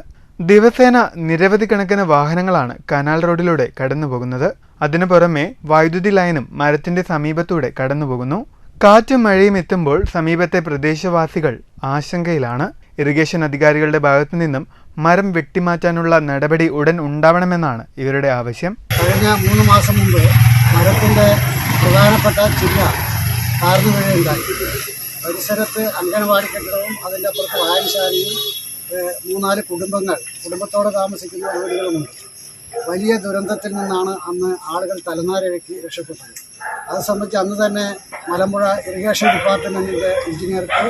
ദിവസേന നിരവധി കണക്കിന് വാഹനങ്ങളാണ് കനാൽ റോഡിലൂടെ കടന്നുപോകുന്നത്. അതിനു പുറമെ വൈദ്യുതി ലൈനും മരത്തിന്റെ സമീപത്തൂടെ കടന്നുപോകുന്നു. കാറ്റും മഴയും എത്തുമ്പോൾ സമീപത്തെ പ്രദേശവാസികൾ ആശങ്കയിലാണ്. ഇറിഗേഷൻ അധികാരികളുടെ ഭാഗത്തു നിന്നും മരം വെട്ടിമാറ്റാനുള്ള നടപടി ഉടൻ ഉണ്ടാവണമെന്നാണ് ഇവരുടെ ആവശ്യം. കഴിഞ്ഞ 3 മാസം മുമ്പ് മരത്തിന്റെ പ്രധാനപ്പെട്ട ചില്ല താഴ്ന്നു വീഴുകയുണ്ടായി. പരിസരത്ത് അംഗൻവാടി കെട്ടിടവും അതിൻ്റെ അപ്പുറത്ത് വായനശാലയും 3-4 കുടുംബത്തോടെ താമസിക്കുന്ന വീടുകളുമുണ്ട്. വലിയ ദുരന്തത്തിൽ നിന്നാണ് അന്ന് ആളുകൾ തലനാരിഴയ്ക്ക് രക്ഷപ്പെട്ടത്. അത് സംബന്ധിച്ച് അന്ന് തന്നെ മലമ്പുഴ ഇറിഗേഷൻ ഡിപ്പാർട്ട്മെൻറ്റിൻ്റെ എഞ്ചിനീയർക്ക്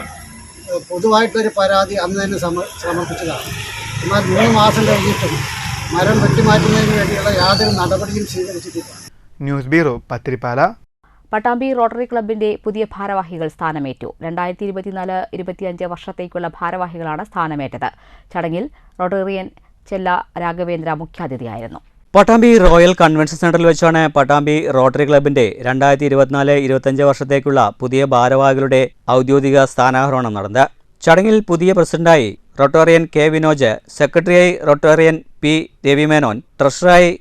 പൊതുവായിട്ടൊരു പരാതി അന്ന് തന്നെ സമർപ്പിച്ചതാണ്. എന്നാൽ 3 മാസം കഴിഞ്ഞിട്ടും മരം വെട്ടിമാറ്റുന്നതിന് വേണ്ടിയുള്ള യാതൊരു നടപടിയും സ്വീകരിച്ചിട്ടില്ല. News bureau, Pathirippala. Pattambi rotary ക്ലബിന്റെ പുതിയ ഭാരവാഹികൾ സ്ഥാനമേറ്റു. 2024-25 വർഷത്തേക്കുള്ള ഭാരവാഹികളാണ് സ്ഥാനമേറ്റത്. ചടങ്ങിൽ റോട്ടറിയൻ ചെല്ല രാഘവേന്ദ്ര മുഖ്യാതിഥിയായിരുന്നു. പട്ടാമ്പി റോയൽ കൺവെൻഷൻ സെന്ററിൽ വെച്ചാണ് പട്ടാമ്പി റോട്ടറി ക്ലബിന്റെ 2024-25 വർഷത്തേക്കുള്ള പുതിയ ഭാരവാഹികളുടെ ഔദ്യോഗിക സ്ഥാനാരോഹണം നടന്നത്. ചടങ്ങിൽ പുതിയ പ്രസിഡന്റായി റോട്ടേറിയൻ കെ വിനോജ്, സെക്രട്ടറിയായി റോട്ടേറിയൻ പി രവിമേനോൻ, ട്രഷററായി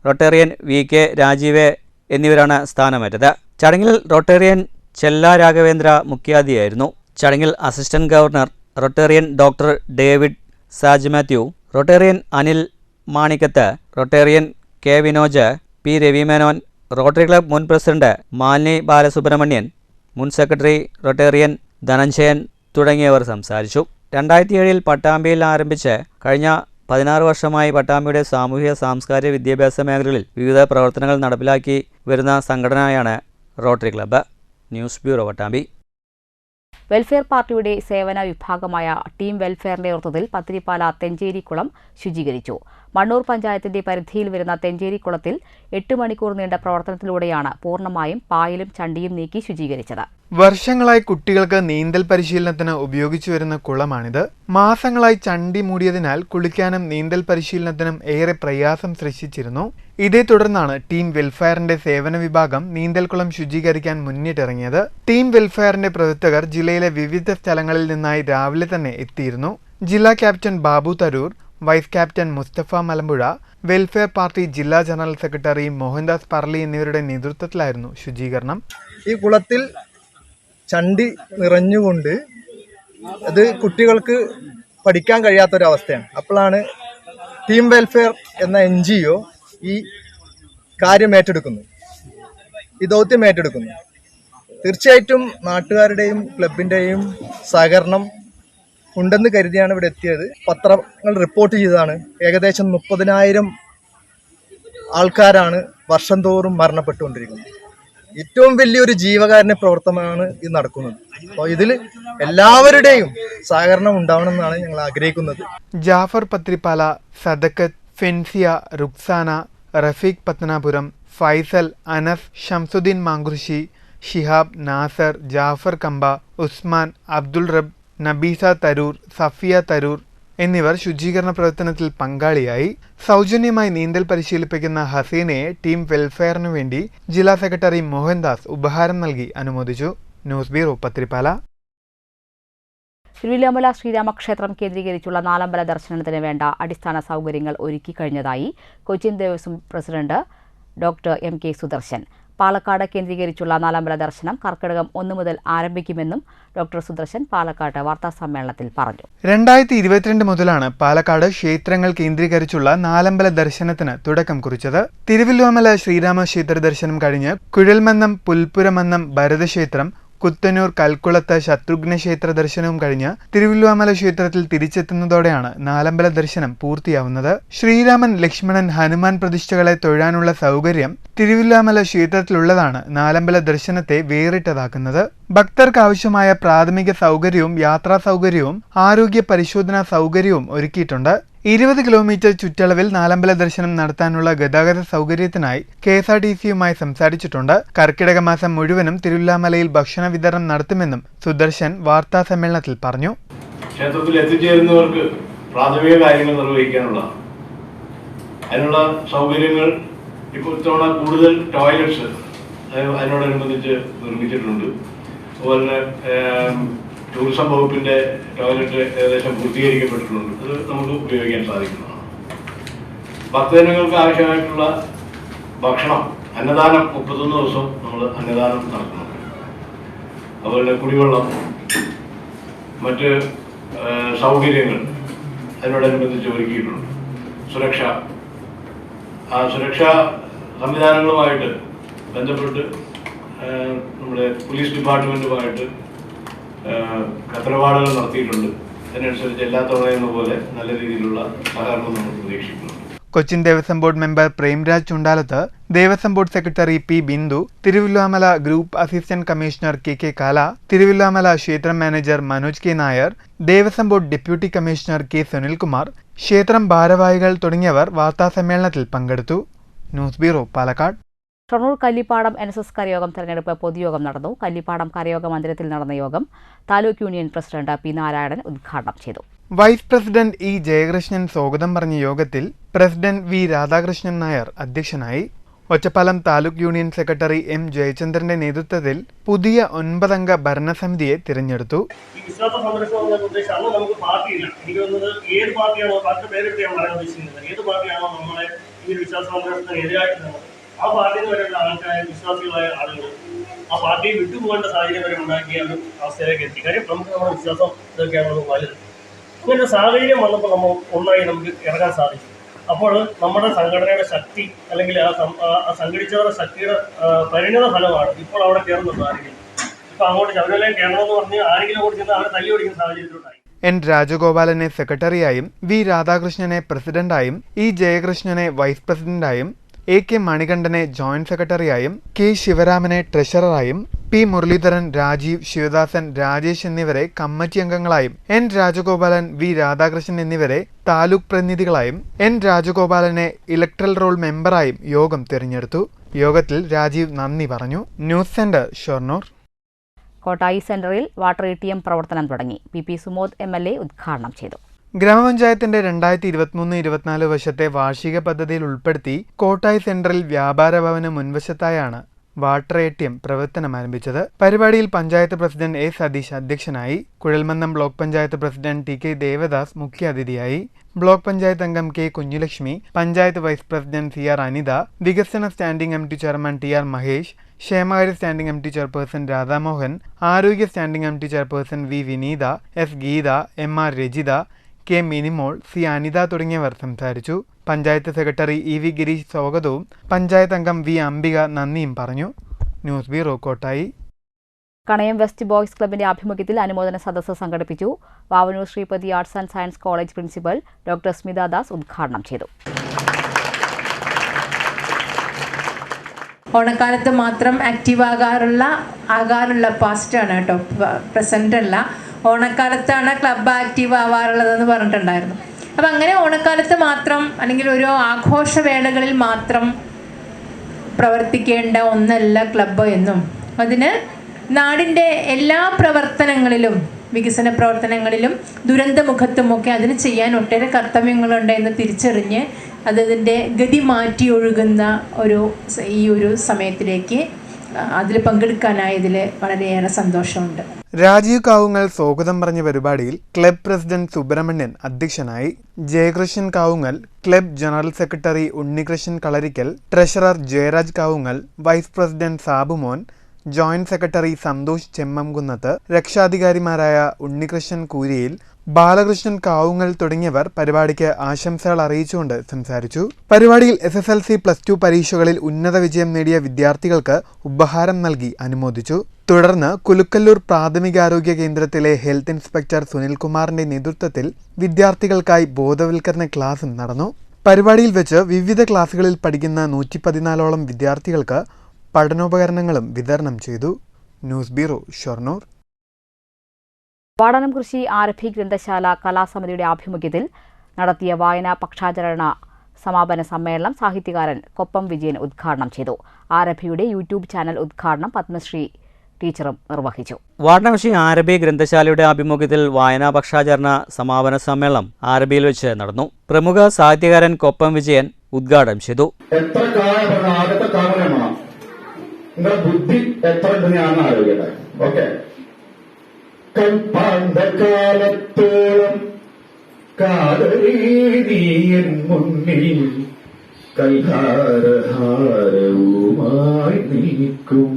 റോട്ടേറിയൻ വി കെ രാജീവ് എന്നിവരാണ് സ്ഥാനമേറ്റത്. ചടങ്ങിൽ റോട്ടേറിയൻ ചെല്ല രാഘവേന്ദ്ര മുഖ്യാതിഥിയായിരുന്നു. ചടങ്ങിൽ assistant governor rotarian doctor David Saj Mathew, rotarian Anil Manikkath, rotarian K Vinoj, P Ravimenon, rotary club മുൻ പ്രസിഡന്റ് മാലിനി ബാലസുബ്രഹ്മണ്യൻ, മുൻ സെക്രട്ടറി റോട്ടേറിയൻ ധനഞ്ജയൻ തുടങ്ങിയവർ സംസാരിച്ചു. 2007 പട്ടാമ്പിയിൽ ആരംഭിച്ച് കഴിഞ്ഞ 16 വർഷമായി പട്ടാമ്പിയുടെ സാമൂഹിക സാംസ്കാരിക വിദ്യാഭ്യാസ മേഖലകളിൽ വിവിധ പ്രവർത്തനങ്ങൾ നടപ്പിലാക്കി വരുന്ന സംഘടനയാണ് rotary club. News bureau, Pattambi. Welfare പാർട്ടിയുടെ സേവന വിഭാഗമായ ടീം വെൽഫെയറിന്റെ നേതൃത്വത്തിൽ പത്തിരിപ്പാല തെഞ്ചേരിക്കുളം ശുചീകരിച്ചു. മണ്ണൂർ പഞ്ചായത്തിന്റെ പരിധിയിൽ വരുന്ന തെഞ്ചേരിക്കുളത്തിൽ 8 മണിക്കൂർ നീണ്ട പ്രവർത്തനത്തിലൂടെയാണ് പൂർണ്ണമായും പായലും ചണ്ടിയും നീക്കി ശുചീകരിച്ചത്. വർഷങ്ങളായി കുട്ടികൾക്ക് നീന്തൽ പരിശീലനത്തിന് ഉപയോഗിച്ചു വരുന്ന കുളമാണിത്. മാസങ്ങളായി ചണ്ടി മൂടിയതിനാൽ കുളിക്കാനും നീന്തൽ പരിശീലനത്തിനും ഏറെ പ്രയാസം സൃഷ്ടിച്ചിരുന്നു. ഇതേ തുടർന്നാണ് ടീം വെൽഫെയറിന്റെ സേവന വിഭാഗം നീന്തൽക്കുളം ശുചീകരിക്കാൻ മുന്നിട്ടിറങ്ങിയത്. ടീം വെൽഫെയറിന്റെ പ്രവർത്തകർ ജില്ലയിലെ വിവിധ സ്ഥലങ്ങളിൽ നിന്നായി രാവിലെ തന്നെ എത്തിയിരുന്നു. ജില്ലാ captain Babu Tharoor, vice captain Mustafa Malampuzha, welfare party ജില്ലാ ജനറൽ സെക്രട്ടറി മോഹൻദാസ് പർലി എന്നിവരുടെ നേതൃത്വത്തിലായിരുന്നു ശുചീകരണം. ഈ കുളത്തിൽ ചണ്ടി നിറഞ്ഞുകൊണ്ട് അത് കുട്ടികൾക്ക് പഠിക്കാൻ കഴിയാത്തൊരവസ്ഥയാണ്. അപ്പോഴാണ് ടീം വെൽഫെയർ എന്ന NGO ഈ കാര്യം ഏറ്റെടുക്കുന്നു, ഈ ദൗത്യം ഏറ്റെടുക്കുന്നു. തീർച്ചയായിട്ടും നാട്ടുകാരുടെയും ക്ലബിൻ്റെയും സഹകരണം ഉണ്ടെന്ന് കരുതിയാണ് ഇവിടെ എത്തിയത്. പത്രങ്ങൾ റിപ്പോർട്ട് ചെയ്തതാണ് ഏകദേശം 30,000 ആൾക്കാരാണ് വർഷം തോറും മരണപ്പെട്ടുകൊണ്ടിരിക്കുന്നത്. ഏറ്റവും വലിയൊരു ജീവകാരുണ്യ പ്രവർത്തനമാണ് ഇത് നടക്കുന്നത്. അപ്പോൾ ഇതിൽ എല്ലാവരുടെയും സഹകരണം ഉണ്ടാവണമെന്നാണ് ഞങ്ങൾ ആഗ്രഹിക്കുന്നത്. ജാഫർ പത്രിപ്പാല, സദക്കത്ത്, ഫെൻസിയ, റുക്സാന, റഫീഖ് പത്തനാപുരം, ഫൈസൽ, അനസ്, ഷംസുദ്ദീൻ മാങ്കുർശി, ഷിഹാബ്, നാസർ, ജാഫർ കമ്പ, ഉസ്മാൻ, അബ്ദുൾ റബ്, നബീസ തരൂർ, സഫിയ തരൂർ എന്നിവർ ശുചീകരണ പ്രവർത്തനത്തിൽ പങ്കാളിയായി. സൗജന്യമായി നീന്തൽ പരിശീലിപ്പിക്കുന്ന ഹസീനയെ ടീം വെൽഫെയറിനു വേണ്ടി ജില്ലാ സെക്രട്ടറി മോഹൻദാസ് ഉപഹാരം നൽകി അനുമോദിച്ചു. News bureau, Pathirippala. തിരുവില്ലാമല ശ്രീരാമക്ഷേത്രം കേന്ദ്രീകരിച്ചുള്ള നാലമ്പല ദർശനത്തിന് വേണ്ട അടിസ്ഥാന സൗകര്യങ്ങൾ ഒരുക്കി കഴിഞ്ഞതായി Cochin Devaswom president doctor MK Sudarshan. Palakkad കേന്ദ്രീകരിച്ചുള്ള നാലമ്പല ദർശനം കർക്കിടകം 1 മുതൽ ആരംഭിക്കുമെന്നും ഡോക്ടർ സുദർശൻ പാലക്കാട് വാർത്താസമ്മേളനത്തിൽ പറഞ്ഞു. 2022 മുതലാണ് പാലക്കാട് ക്ഷേത്രങ്ങൾ കേന്ദ്രീകരിച്ചുള്ള നാലമ്പല ദർശനത്തിന് തുടക്കം കുറിച്ചത്. തിരുവല്ലോമല ശ്രീരാമ ക്ഷേത്ര ദർശനം കഴിഞ്ഞ് കുഴൽമന്നം, പുൽപ്പുരമന്നം ഭരതക്ഷേത്രം, കുത്തന്നൂർ കൽക്കുളത്ത് ശത്രുഘ്ന ക്ഷേത്ര ദർശനവും കഴിഞ്ഞ് തിരുവല്ലുവാമല ക്ഷേത്രത്തിൽ തിരിച്ചെത്തുന്നതോടെയാണ് നാലമ്പല ദർശനം പൂർത്തിയാവുന്നത്. ശ്രീരാമൻ, ലക്ഷ്മണൻ, ഹനുമാൻ പ്രതിഷ്ഠകളെ തൊഴാനുള്ള സൗകര്യം തിരുവല്ലുവാമല ക്ഷേത്രത്തിലുള്ളതാണ് നാലമ്പല ദർശനത്തെ വേറിട്ടതാക്കുന്നത്. ഭക്തർക്ക് ആവശ്യമായ പ്രാഥമിക സൗകര്യവും യാത്രാ സൗകര്യവും ആരോഗ്യ പരിശോധനാ സൗകര്യവും ഒരുക്കിയിട്ടുണ്ട്. 20 കിലോമീറ്റർ ചുറ്റളവിൽ നാലമ്പല ദർശനം നടത്താനുള്ള ഗതാഗത സൗകര്യത്തിനായി KSRTCയുമായി സംസാരിച്ചിട്ടുണ്ട്. കർക്കിടക മാസം മുഴുവനും തിരുവല്ലാമലയിൽ ഭക്ഷണ വിതരണം നടത്തുമെന്നും സുദർശൻ വാർത്താ സമ്മേളനത്തിൽ പറഞ്ഞു. ക്ഷേത്രത്തിൽ എത്തിച്ചേരുന്നവർക്ക് പ്രാഥമിക കാര്യങ്ങൾ നിർവഹിക്കാനുള്ള അതിനുള്ള സൗകര്യങ്ങൾ ഇപ്പോൾ ഇത്തവണ കൂടുതൽ ടോയ്ലറ്റ്സ് അതിനോടനുബന്ധിച്ച് നിർമ്മിച്ചിട്ടുണ്ട്. അതുപോലെ ടൂറിസം വകുപ്പിന്റെ ടോയ്ലറ്റ് ഏകദേശം പൂർത്തീകരിക്കപ്പെട്ടിട്ടുണ്ട്. അത് നമുക്ക് ഉപയോഗിക്കാൻ സാധിക്കുന്നതാണ്. ഭക്തജനങ്ങൾക്ക് ആവശ്യമായിട്ടുള്ള ഭക്ഷണം, അന്നദാനം 31 ദിവസം നമ്മൾ അന്നദാനം നടത്തുന്നുണ്ട്. അതുപോലെ കുടിവെള്ളം, മറ്റ് സൗകര്യങ്ങൾ അതിനോടനുബന്ധിച്ച് ഒരുക്കിയിട്ടുണ്ട്. സുരക്ഷാ സംവിധാനങ്ങളുമായിട്ട് ബന്ധപ്പെട്ട് നമ്മുടെ പോലീസ് ഡിപ്പാർട്ട്മെന്റുമായിട്ട് കത്തരപാടുകൾ നടത്തിയിട്ടുണ്ട്. അതിനനുസരിച്ച് എല്ലാ തവണയെന്ന പോലെ നല്ല രീതിയിലുള്ള സഹകരണം നമ്മൾ പ്രതീക്ഷിക്കുന്നു. Cochin Devaswom board member Premraj Chundalath, Devaswom board secretary P. Bindu, Thiruvilwamala group assistant commissioner KK കാല, തിരുവല്ലുവാമല ക്ഷേത്രം manager Manoj K. Nair, Devaswom board deputy commissioner K. Sunilkumar, ക്ഷേത്രം ഭാരവാഹികൾ തുടങ്ങിയവർ വാർത്താസമ്മേളനത്തിൽ പങ്കെടുത്തു. News bureau, Palakkad. Shoranur Kallippadam NSS കരയോഗം തെരഞ്ഞെടുപ്പ് പൊതുയോഗം നടന്നു. കല്ലിപ്പാടം കരയോഗ മന്ദിരത്തിൽ നടന്ന യോഗം taluk union president P. Narayanan ഉദ്ഘാടനം ചെയ്തു. Vice president E. ജയകൃഷ്ണൻ സ്വാഗതം പറഞ്ഞ യോഗത്തിൽ പ്രസിഡന്റ് V. രാധാകൃഷ്ണൻ നായർ അധ്യക്ഷനായി. Ottapalam taluk union secretary M. ജയചന്ദ്രന്റെ നേതൃത്വത്തിൽ പുതിയ 9 അംഗ ഭരണസമിതിയെ തിരഞ്ഞെടുത്തു. ആ പാർട്ടിയിൽ വരെയുള്ള ആൾക്കാരെ, വിശ്വാസികളായ ആളുകൾ ആ പാർട്ടിയെ വിട്ടുപോകേണ്ട സാഹചര്യം വരെ ഉണ്ടാക്കിയ ഒരു അവസ്ഥയിലേക്ക് എത്തി. കാര്യം നമുക്ക് നമ്മുടെ വിശ്വാസം ഇതൊക്കെയാണ് വലുത്. ഇങ്ങനെ ഒരു സാഹചര്യം വന്നപ്പോൾ നമ്മൾ ഒന്നായി നമുക്ക് ഇറങ്ങാൻ സാധിച്ചു. അപ്പോൾ നമ്മുടെ സംഘടനയുടെ ശക്തി അല്ലെങ്കിൽ ആ സംഘടിച്ചവരുടെ ശക്തിയുടെ പരിണിത ഫലമാണ് ഇപ്പോൾ അവിടെ കയറുന്നുണ്ട്. ആരെങ്കിലും ഇപ്പം അങ്ങോട്ട് ശബരിമലയിൽ കയറണമെന്ന് പറഞ്ഞ് ആരെങ്കിലും കൂടി ചെന്ന് അവരെ തല്ലി ഓടിക്കുന്ന സാഹചര്യത്തിലുണ്ടായി. N. രാജഗോപാലനെ സെക്രട്ടറിയായും V. രാധാകൃഷ്ണനെ പ്രസിഡന്റായും E. ജയകൃഷ്ണനെ വൈസ് പ്രസിഡന്റായും AK. മണികണ്ഠനെ ജോയിന്റ് സെക്രട്ടറിയായും K. ശിവരാമനെ ട്രഷററായും P. മുരളീധരൻ, രാജീവ്, ശിവദാസൻ, രാജേഷ് എന്നിവരെ കമ്മിറ്റി അംഗങ്ങളായും N. രാജഗോപാലൻ, V. രാധാകൃഷ്ണൻ എന്നിവരെ താലൂക്ക് പ്രതിനിധികളായും N. രാജഗോപാലനെ ഇലക്ട്രൽ റോൾ മെമ്പറായും യോഗം തിരഞ്ഞെടുത്തു. യോഗത്തിൽ രാജീവ് നന്ദി പറഞ്ഞു. News centre, Shoranur. കോട്ടായി സെന്ററിൽ വാട്ടർ ATM പ്രവർത്തനം തുടങ്ങി. PP സുമോദ് MLA ഉദ്ഘാടനം ചെയ്തു. ഗ്രാമപഞ്ചായത്തിന്റെ 2023-24 വർഷത്തെ വാർഷിക പദ്ധതിയിൽ ഉൾപ്പെടുത്തി കോട്ടായി സെന്ററിൽ വ്യാപാര ഭവന് മുൻവശത്തായാണ് വാട്ടർ ATM പ്രവർത്തനം ആരംഭിച്ചത്. പരിപാടിയിൽ പഞ്ചായത്ത് പ്രസിഡന്റ് A. സതീഷ് അധ്യക്ഷനായി. കുഴൽമന്ദം block panchayat president TK Devadas മുഖ്യാതിഥിയായി. ബ്ലോക്ക് പഞ്ചായത്ത് അംഗം K. Kunhilakshmi, panchayat vice president CR Anitha, വികസന standing committee chairman TR Mahesh, ക്ഷേമകാര്യ സ്റ്റാൻഡിംഗ് കമ്മിറ്റി ചെയർപേഴ്സൺ രാധാമോഹൻ, ആരോഗ്യ standing committee chairperson V. Vineetha, S. Geetha, MR Rajitha, K. Minimol, C. Anitha തുടങ്ങിയവർ സംസാരിച്ചു. പഞ്ചായത്ത് സെക്രട്ടറി EV ഗിരീഷ് സ്വാഗതവും പഞ്ചായത്ത് അംഗം V. അംബിക നന്ദിയും പറഞ്ഞു. News bureau, Kottayi. Kanayam west boys ക്ലബിന്റെ ആഭിമുഖ്യത്തിൽ അനുമോദന സദസ്സ് സംഘടിപ്പിച്ചു. Vavanoor Sreepathi arts and science college principal doctor Smitha Das ഉദ്ഘാടനം ചെയ്തു. ഓണക്കാലത്ത് മാത്രം ആക്റ്റീവ് ആകാറുള്ള പാസ്റ്റാണ് കേട്ടോ, പ്രസൻ്റ് അല്ല. ഓണക്കാലത്താണ് ക്ലബ്ബ് ആക്റ്റീവ് ആവാറുള്ളതെന്ന് പറഞ്ഞിട്ടുണ്ടായിരുന്നു. അപ്പം അങ്ങനെ ഓണക്കാലത്ത് മാത്രം അല്ലെങ്കിൽ ഒരു ആഘോഷവേളകളിൽ മാത്രം പ്രവർത്തിക്കേണ്ട ഒന്നല്ല ക്ലബ്ബ് എന്നും അതിന് നാടിൻ്റെ എല്ലാ പ്രവർത്തനങ്ങളിലും, വികസന പ്രവർത്തനങ്ങളിലും ദുരന്തമുഖത്തുമൊക്കെ അതിന് ചെയ്യാൻ ഒട്ടേറെ കർത്തവ്യങ്ങളുണ്ട് എന്ന് തിരിച്ചറിഞ്ഞ് അതിൻ്റെ ഗതി മാറ്റി ഒഴുകുന്ന ഈ ഒരു സമയത്തിലേക്ക് അതിൽ പങ്കെടുക്കാനായതിൽ വളരെയേറെ സന്തോഷമുണ്ട്. രാജീവ് കാവുങ്ങൽ സ്വാഗതം പറഞ്ഞ പരിപാടിയിൽ ക്ലബ് പ്രസിഡന്റ് സുബ്രഹ്മണ്യൻ അധ്യക്ഷനായി. Jayakrishnan Kavungal, club general secretary Unnikrishnan Kalarikkal, treasurer Jayaraj Kavungal, vice president Sabumon, joint secretary Santhosh Chemmankunnath, രക്ഷാധികാരിമാരായ ഉണ്ണികൃഷ്ണൻ കൂരിയിൽ, ബാലകൃഷ്ണൻ കാവുങ്ങൽ തുടങ്ങിയവർ പരിപാടിക്ക് ആശംസകൾ അറിയിച്ചുകൊണ്ട് സംസാരിച്ചു. പരിപാടിയിൽ SSLC+2 പരീക്ഷകളിൽ ഉന്നത വിജയം നേടിയ വിദ്യാർത്ഥികൾക്ക് ഉപഹാരം നൽകി അനുമോദിച്ചു. തുടർന്ന് കുലുക്കല്ലൂർ പ്രാഥമികാരോഗ്യ കേന്ദ്രത്തിലെ ഹെൽത്ത് ഇൻസ്പെക്ടർ സുനിൽകുമാറിന്റെ നേതൃത്വത്തിൽ വിദ്യാർത്ഥികൾക്കായി ബോധവൽക്കരണ ക്ലാസും നടന്നു. പരിപാടിയിൽ വെച്ച് വിവിധ ക്ലാസുകളിൽ പഠിക്കുന്ന 114ഓളം വിദ്യാർത്ഥികൾക്ക് പഠനോപകരണങ്ങളും വിതരണം ചെയ്തു. News bureau, Shoranur. പാടനം കൃഷി ആരഭി ഗ്രന്ഥശാല കലാസമിതിയുടെ ആഭിമുഖ്യത്തിൽ നടത്തിയ വായനാ പക്ഷാചരണ സമാപന സമ്മേളനം സാഹിത്യകാരൻ കൊപ്പം വിജയൻ ഉദ്ഘാടനം ചെയ്തു. ആരഭിയുടെ യൂട്യൂബ് ചാനൽ ഉദ്ഘാടനം പത്മശ്രീ ടീച്ചറും നിർവഹിച്ചു. വാരണാസി ആരബി ഗ്രന്ഥശാലയുടെ ആഭിമുഖ്യത്തിൽ വായനാ പക്ഷാചരണ സമാപന സമ്മേളനം ആരബിയിൽ വെച്ച് നടന്നു. പ്രമുഖ സാഹിത്യകാരൻ കൊപ്പം വിജയൻ ഉദ്ഘാടനം ചെയ്തു. ബുദ്ധി എത്ര ഉണ്ടെന്നാണ് ആലോചിക്കട്ടെ. ഓക്കെ, കൽപ്പാന്തകാലത്തോളം കാലരീതിയൻ മുന്നിൽ കൽഹാരഹാരവുമായി നിൽക്കും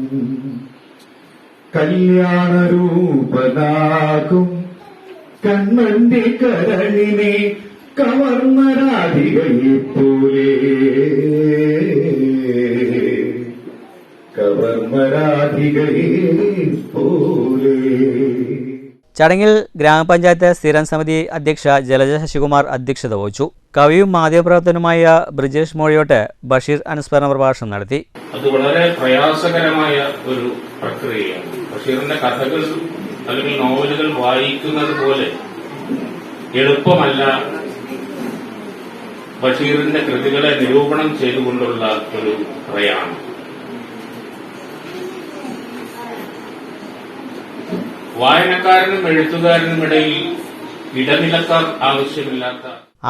കല്യാണരൂപനാകും കണ്ണന്റെ കരണിനെ കവർന്ന രാധികയെ പോലെ ചടങ്ങിൽ ഗ്രാമപഞ്ചായത്ത് സ്ഥിരം സമിതി അധ്യക്ഷ ജലജ ശശികുമാർ അധ്യക്ഷത വഹിച്ചു. കവിയും മാധ്യമപ്രവർത്തനുമായ ബ്രിജേഷ് മോഴിയോട്ട് ബഷീർ അനുസ്മരണ പ്രഭാഷണം നടത്തി. അത് വളരെ പ്രയാസകരമായ ഒരു പ്രക്രിയയാണ്. ബഷീറിന്റെ കഥകൾ അല്ലെങ്കിൽ നോവലുകൾ വായിക്കുന്നത് പോലെ എളുപ്പമല്ല ബഷീറിന്റെ കൃതികളെ നിരൂപണം ചെയ്തുകൊണ്ടുള്ള ഒരു പ്രയാണം. വായനക്കാരനും എഴുത്തുകാരനും ഇടയിൽ ഇടനിലക്കാർ ആവശ്യമില്ലാത്ത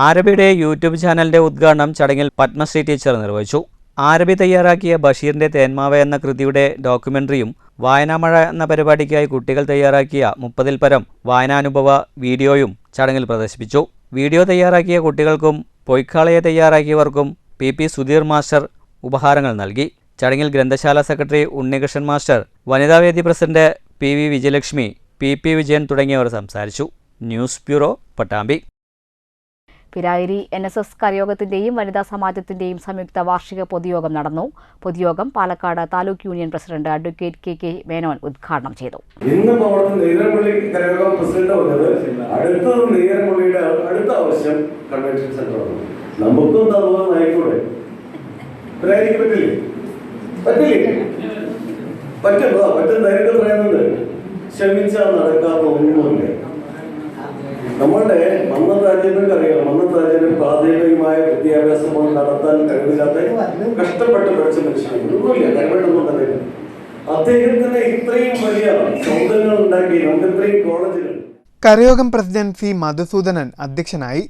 ആരബിയുടെ യൂട്യൂബ് ചാനലിന്റെ ഉദ്ഘാടനം ചടങ്ങിൽ പത്മശ്രീ ടീച്ചർ നിർവഹിച്ചു. ആരബി തയ്യാറാക്കിയ ബഷീറിന്റെ തേന്മാവ എന്ന കൃതിയുടെ ഡോക്യുമെന്ററിയും വായനാമഴ എന്ന പരിപാടിക്കായി കുട്ടികൾ തയ്യാറാക്കിയ 30ൽ പരം വായനാനുഭവ വീഡിയോയും ചടങ്ങിൽ പ്രദർശിപ്പിച്ചു. വീഡിയോ തയ്യാറാക്കിയ കുട്ടികൾക്കും പൊയ്ക്കാളയെ തയ്യാറാക്കിയവർക്കും PP സുധീർ മാസ്റ്റർ ഉപഹാരങ്ങൾ നൽകി. ചടങ്ങിൽ ഗ്രന്ഥശാല സെക്രട്ടറി ഉണ്ണികൃഷ്ണൻ മാസ്റ്റർ, വനിതാവേദി president PV Vijayalakshmi, PP Vijayan തുടങ്ങിയവർ സംസാരിച്ചു. News bureau, Pattambi. Pirayiri NSS കരയോഗത്തിന്റെയും വനിതാ സമാജത്തിന്റെയും സംയുക്ത വാർഷിക പൊതുയോഗം നടന്നു. പൊതുയോഗം Palakkad taluk union president advocate KK Menon ഉദ്ഘാടനം ചെയ്തു. ഇന്ന് നെയ്യാമ്പള്ളി കരയോഗം പ്രസിഡന്റ് പറഞ്ഞത് അടുത്തത് നെയ്യാമ്പള്ളിയുടെ അടുത്ത ആവശ്യം കൺവെൻഷൻ സെന്ററാണ്. നമുക്കും അതുപോലെ നയിക്കൂടെ? പിരായിരിക്ക് പറ്റില്ലേ? പറ്റും നേരിട്ട് പറയുന്നത് ക്ഷമിച്ചാൽ നടക്കാത്ത ഒന്നുമില്ല. നമ്മളുടെ മന്നരാജ്യങ്ങൾക്ക് അറിയാം, മന്നരാജ്യത്തിന് പ്രാഥമികമായ വിദ്യാഭ്യാസം നടത്താൻ കഴിവില്ലാത്ത കഷ്ടപ്പെട്ട് പഠിച്ച മനുഷ്യനുണ്ട്. ഒന്നുമില്ല, കഴിവേണ്ടൊന്നും തന്നെ. അദ്ദേഹത്തിന് ഇത്രയും വലിയ സൗധങ്ങൾ ഉണ്ടാക്കി, നമുക്ക് ഇത്രയും കോളേജുകൾ. കരയോഗം പ്രസിഡന്റ് C മധുസൂദനൻ അധ്യക്ഷനായി.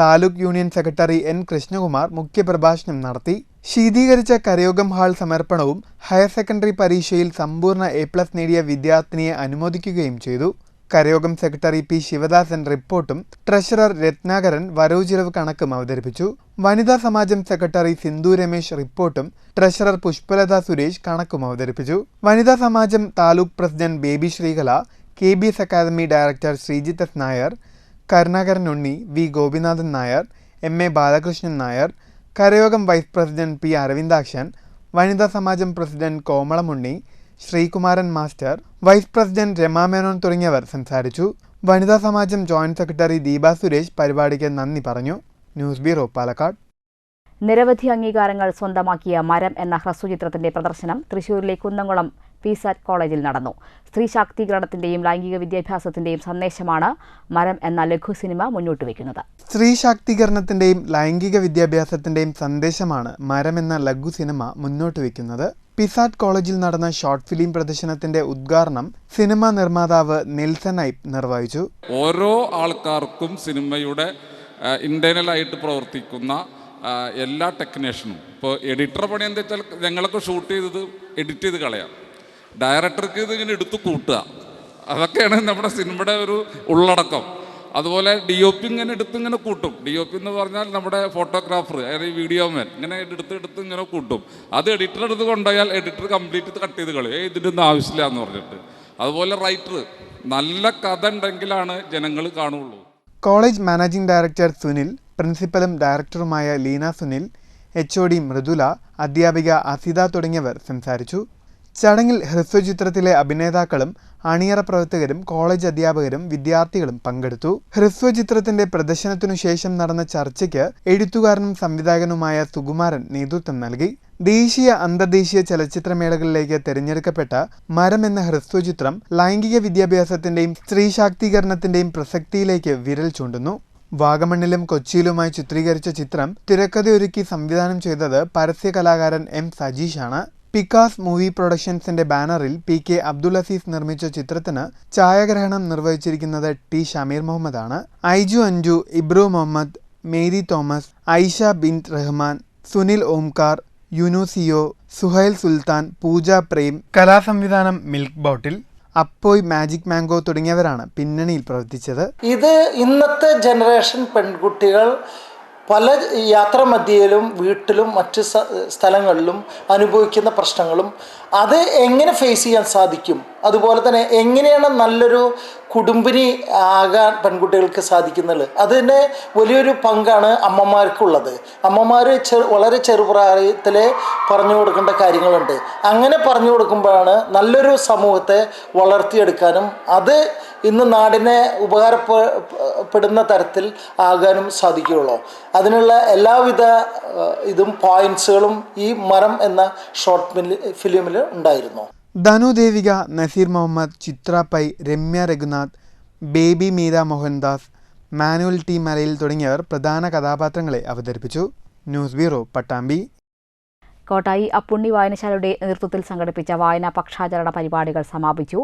Taluk union secretary N Krishnakumar മുഖ്യപ്രഭാഷണം നടത്തി. ശീതീകരിച്ച കരയോഗം ഹാൾ സമർപ്പണവും ഹയർ സെക്കൻഡറി പരീക്ഷയിൽ സമ്പൂർണ്ണ A+ നേടിയ വിദ്യാർത്ഥിനിയെ അനുമോദിക്കുകയും ചെയ്തു. കരയോഗം സെക്രട്ടറി P ശിവദാസൻ റിപ്പോർട്ടും ട്രഷറർ രത്നാകരൻ വരവുചിലവ് കണക്കും അവതരിപ്പിച്ചു. വനിതാ സമാജം സെക്രട്ടറി സിന്ധു രമേശ് റിപ്പോർട്ടും ട്രഷറർ പുഷ്പലത സുരേഷ് കണക്കും അവതരിപ്പിച്ചു. വനിതാ സമാജം taluk president Baby Sreekala, KBS academy director Sreejith S Nair, Karunakaran Unni, V Gopinathan Nair, MA Balakrishnan Nair, കരയോഗം വൈസ് പ്രസിഡന്റ് P അരവിന്ദാക്ഷൻ, വനിതാ സമാജം president Komalamunni, Sreekumaran master, vice president Ramamenon തുടങ്ങിയവർ സംസാരിച്ചു. വനിതാ സമാജം ജോയിന്റ് സെക്രട്ടറി ദീപ സുരേഷ് പരിപാടിക്ക് നന്ദി പറഞ്ഞു. News bureau, Palakkad. നിരവധി അംഗീകാരങ്ങൾ സ്വന്തമാക്കിയ മരം എന്ന ഹ്രസ്വചിത്രത്തിന്റെ പ്രദർശനം തൃശൂരിലെ കുന്നംകുളം PSAT കോളേജിൽ നടന്നു. സ്ത്രീ ശാക്തീകരണത്തിന്റെയും ലൈംഗിക വിദ്യാഭ്യാസത്തിന്റെയും സന്ദേശമാണ് മരം എന്ന ലഘു സിനിമ മുന്നോട്ട് വയ്ക്കുന്നത്. സ്ത്രീ ശാക്തീകരണത്തിന്റെയും ലൈംഗിക വിദ്യാഭ്യാസത്തിന്റെയും സന്ദേശമാണ് മരം എന്ന ലഘു സിനിമ മുന്നോട്ട് വയ്ക്കുന്നത്. PSAT കോളേജിൽ നടന്ന ഷോർട്ട് ഫിലിം പ്രദർശനത്തിന്റെ ഉദ്ഘാടനം സിനിമാ നിർമ്മാതാവ് നെൽസൺ ഐപ്പ് നിർവഹിച്ചു. ഓരോ ആൾക്കാർക്കും സിനിമയുടെ ഇന്റേണലായിട്ട് പ്രവർത്തിക്കുന്ന എല്ലാ ടെക്നീഷ്യനും, ഇപ്പോൾ എഡിറ്റർ പണി എന്താ വെച്ചാൽ ഞങ്ങളൊക്കെ ഷൂട്ട് ചെയ്തത് എഡിറ്റ് ചെയ്ത് കളയാം, ഡയറക്ടർക്ക് ഇതിങ്ങനെ എടുത്ത് കൂട്ടുക, അതൊക്കെയാണ് നമ്മുടെ സിനിമയുടെ ഒരു ഉള്ളടക്കം. അതുപോലെ DOP ഇങ്ങനെ ഇങ്ങനെ കൂട്ടും. DOP എന്ന് പറഞ്ഞാൽ നമ്മുടെ ഫോട്ടോഗ്രാഫർ, അതായത് വീഡിയോമാൻ, ഇങ്ങനെ എടുത്ത് ഇങ്ങനെ കൂട്ടും. അത് എഡിറ്റർ എടുത്ത് കൊണ്ടുപോയാൽ എഡിറ്റർ കംപ്ലീറ്റ് കട്ട് ചെയ്ത് കളയും, ഇതിൻ്റെ ഒന്നും ആവശ്യമില്ല എന്ന് പറഞ്ഞിട്ട്. അതുപോലെ റൈറ്റർ നല്ല കഥ ഉണ്ടെങ്കിലാണ് ജനങ്ങൾ കാണുള്ളൂ. കോളേജ് മാനേജിംഗ് ഡയറക്ടർ സുനിൽ, പ്രിൻസിപ്പലും ഡയറക്ടറുമായ ലീന സുനിൽ, HOD മൃദുല, അധ്യാപിക അസിത തുടങ്ങിയവർ സംസാരിച്ചു. ചടങ്ങിൽ ഹ്രസ്വചിത്രത്തിലെ അഭിനേതാക്കളും അണിയറ പ്രവർത്തകരും കോളേജ് അധ്യാപകരും വിദ്യാർത്ഥികളും പങ്കെടുത്തു. ഹ്രസ്വചിത്രത്തിന്റെ പ്രദർശനത്തിനു ശേഷം നടന്ന ചർച്ചയ്ക്ക് എഴുത്തുകാരനും സംവിധായകനുമായ സുകുമാരൻ നേതൃത്വം നൽകി. ദേശീയ അന്തർദേശീയ ചലച്ചിത്രമേളകളിലേക്ക് തിരഞ്ഞെടുക്കപ്പെട്ട മരം എന്ന ഹ്രസ്വചിത്രം ലൈംഗിക വിദ്യാഭ്യാസത്തിന്റെയും സ്ത്രീ ശാക്തീകരണത്തിന്റെയും പ്രസക്തിയിലേക്ക് വിരൽ ചൂണ്ടുന്നു. വാഗമണ്ണിലും കൊച്ചിയിലുമായി ചിത്രീകരിച്ച ചിത്രം തിരക്കഥയൊരുക്കി സംവിധാനം ചെയ്തത് പരസ്യ കലാകാരൻ M സജീഷാണ്. പിക്കാസ് മൂവി പ്രൊഡക്ഷൻസിന്റെ ബാനറിൽ PK അബ്ദുൽ അസീസ് നിർമ്മിച്ച ചിത്രത്തിന് ഛായാഗ്രഹണം നിർവഹിച്ചിരിക്കുന്നത് T ഷമീർ മുഹമ്മദ് ആണ്. ഐജു അഞ്ജു, ഇബ്രു മുഹമ്മദ്, മേരി തോമസ്, ഐഷ ബിൻത് റഹ്മാൻ, സുനിൽ ഓംകാർ, യുനൂസിയോ, സുഹൈൽ സുൽത്താൻ, പൂജ പ്രേം, കലാസംവിധാനം മിൽക്ക് ബോട്ടിൽ, അപ്പോയ്, മാജിക് മാംഗോ തുടങ്ങിയവരാണ് പിന്നണിയിൽ പ്രവർത്തിച്ചത്. ഇത് ഇന്നത്തെ ജനറേഷൻ പെൺകുട്ടികൾ പല യാത്രാമധ്യയിലും വീട്ടിലും മറ്റ് സ്ഥലങ്ങളിലും അനുഭവിക്കുന്ന പ്രശ്നങ്ങളും അത് എങ്ങനെ ഫേസ് ചെയ്യാൻ സാധിക്കും, അതുപോലെ തന്നെ എങ്ങനെയാണ് നല്ലൊരു കുടുംബിനി ആകാൻ പെൺകുട്ടികൾക്ക് സാധിക്കുന്നത്, അതിന് വലിയൊരു പങ്കാണ് അമ്മമാർക്കുള്ളത്. അമ്മമാർ വളരെ ചെറുപ്രായത്തിൽ പറഞ്ഞു കൊടുക്കേണ്ട കാര്യങ്ങളുണ്ട്. അങ്ങനെ പറഞ്ഞു കൊടുക്കുമ്പോഴാണ് നല്ലൊരു സമൂഹത്തെ വളർത്തിയെടുക്കാനും അത് ഇന്ന് നാടിനെ ഉപകാരപ്പെടുന്ന തരത്തിൽ ആകാനും സാധിക്കുകയുള്ളൂ. അതിനുള്ള എല്ലാവിധ പോയിന്റ്സുകളും ഈ മരം എന്ന ഷോർട്ട് ഫിലിമിൽ ഉണ്ടായിരുന്നു. Dhanu Devika, Naseer Muhammad, Chithra Pai, Ramya Raghunath, Baby Meera Mohandas, Manuel T Malayil തുടങ്ങിയവർ പ്രധാന കഥാപാത്രങ്ങളെ അവതരിപ്പിച്ചു. News bureau, Pattambi. കോട്ടായി അപ്പുണ്ണി വായനശാലയുടെ നേതൃത്വത്തിൽ സംഘടിപ്പിച്ച വായനാ പക്ഷാചരണ പരിപാടികൾ സമാപിച്ചു.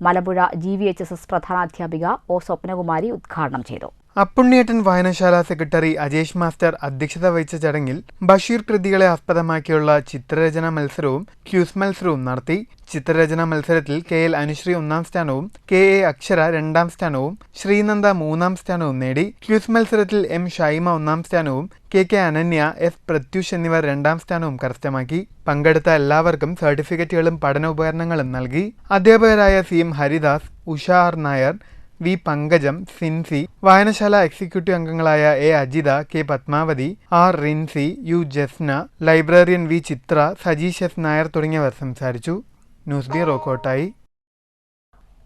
മലമ്പുഴ GVHSS പ്രധാനാധ്യാപിക O സ്വപ്നകുമാരി ഉദ്ഘാടനം ചെയ്തു. അപ്പുണ്ണിയേട്ടൻ വായനശാല സെക്രട്ടറി അജേഷ് മാസ്റ്റർ അധ്യക്ഷത വഹിച്ച ചടങ്ങിൽ ബഷീർ കൃതികളെ ആസ്പദമാക്കിയുള്ള ചിത്രരചനാ മത്സരവും ക്യൂസ് മത്സരവും നടത്തി. ചിത്രരചനാ മത്സരത്തിൽ KL അനുശ്രീ 1ാം സ്ഥാനവും KA അക്ഷര 2ാം സ്ഥാനവും ശ്രീനന്ദ 3ാം സ്ഥാനവും നേടി. ക്യൂസ് മത്സരത്തിൽ M ഷൈമ 1ാം സ്ഥാനവും KK അനന്യ, F പ്രത്യുഷ് എന്നിവർ 2ാം സ്ഥാനവും കരസ്ഥമാക്കി. പങ്കെടുത്ത എല്ലാവർക്കും സർട്ടിഫിക്കറ്റുകളും പഠനോപകരണങ്ങളും നൽകി. അധ്യാപകരായ CM Haridas, Usha R Nair, V പങ്കജം, സിൻസി, വായനശാല എക്സിക്യൂട്ടീവ് അംഗങ്ങളായ A Ajitha, K Padmavathi, R Rincy, U Jasna, librarian V Chithra, Sajeesh S Nair തുടങ്ങിയവർ സംസാരിച്ചു. News bureau, Kottayi.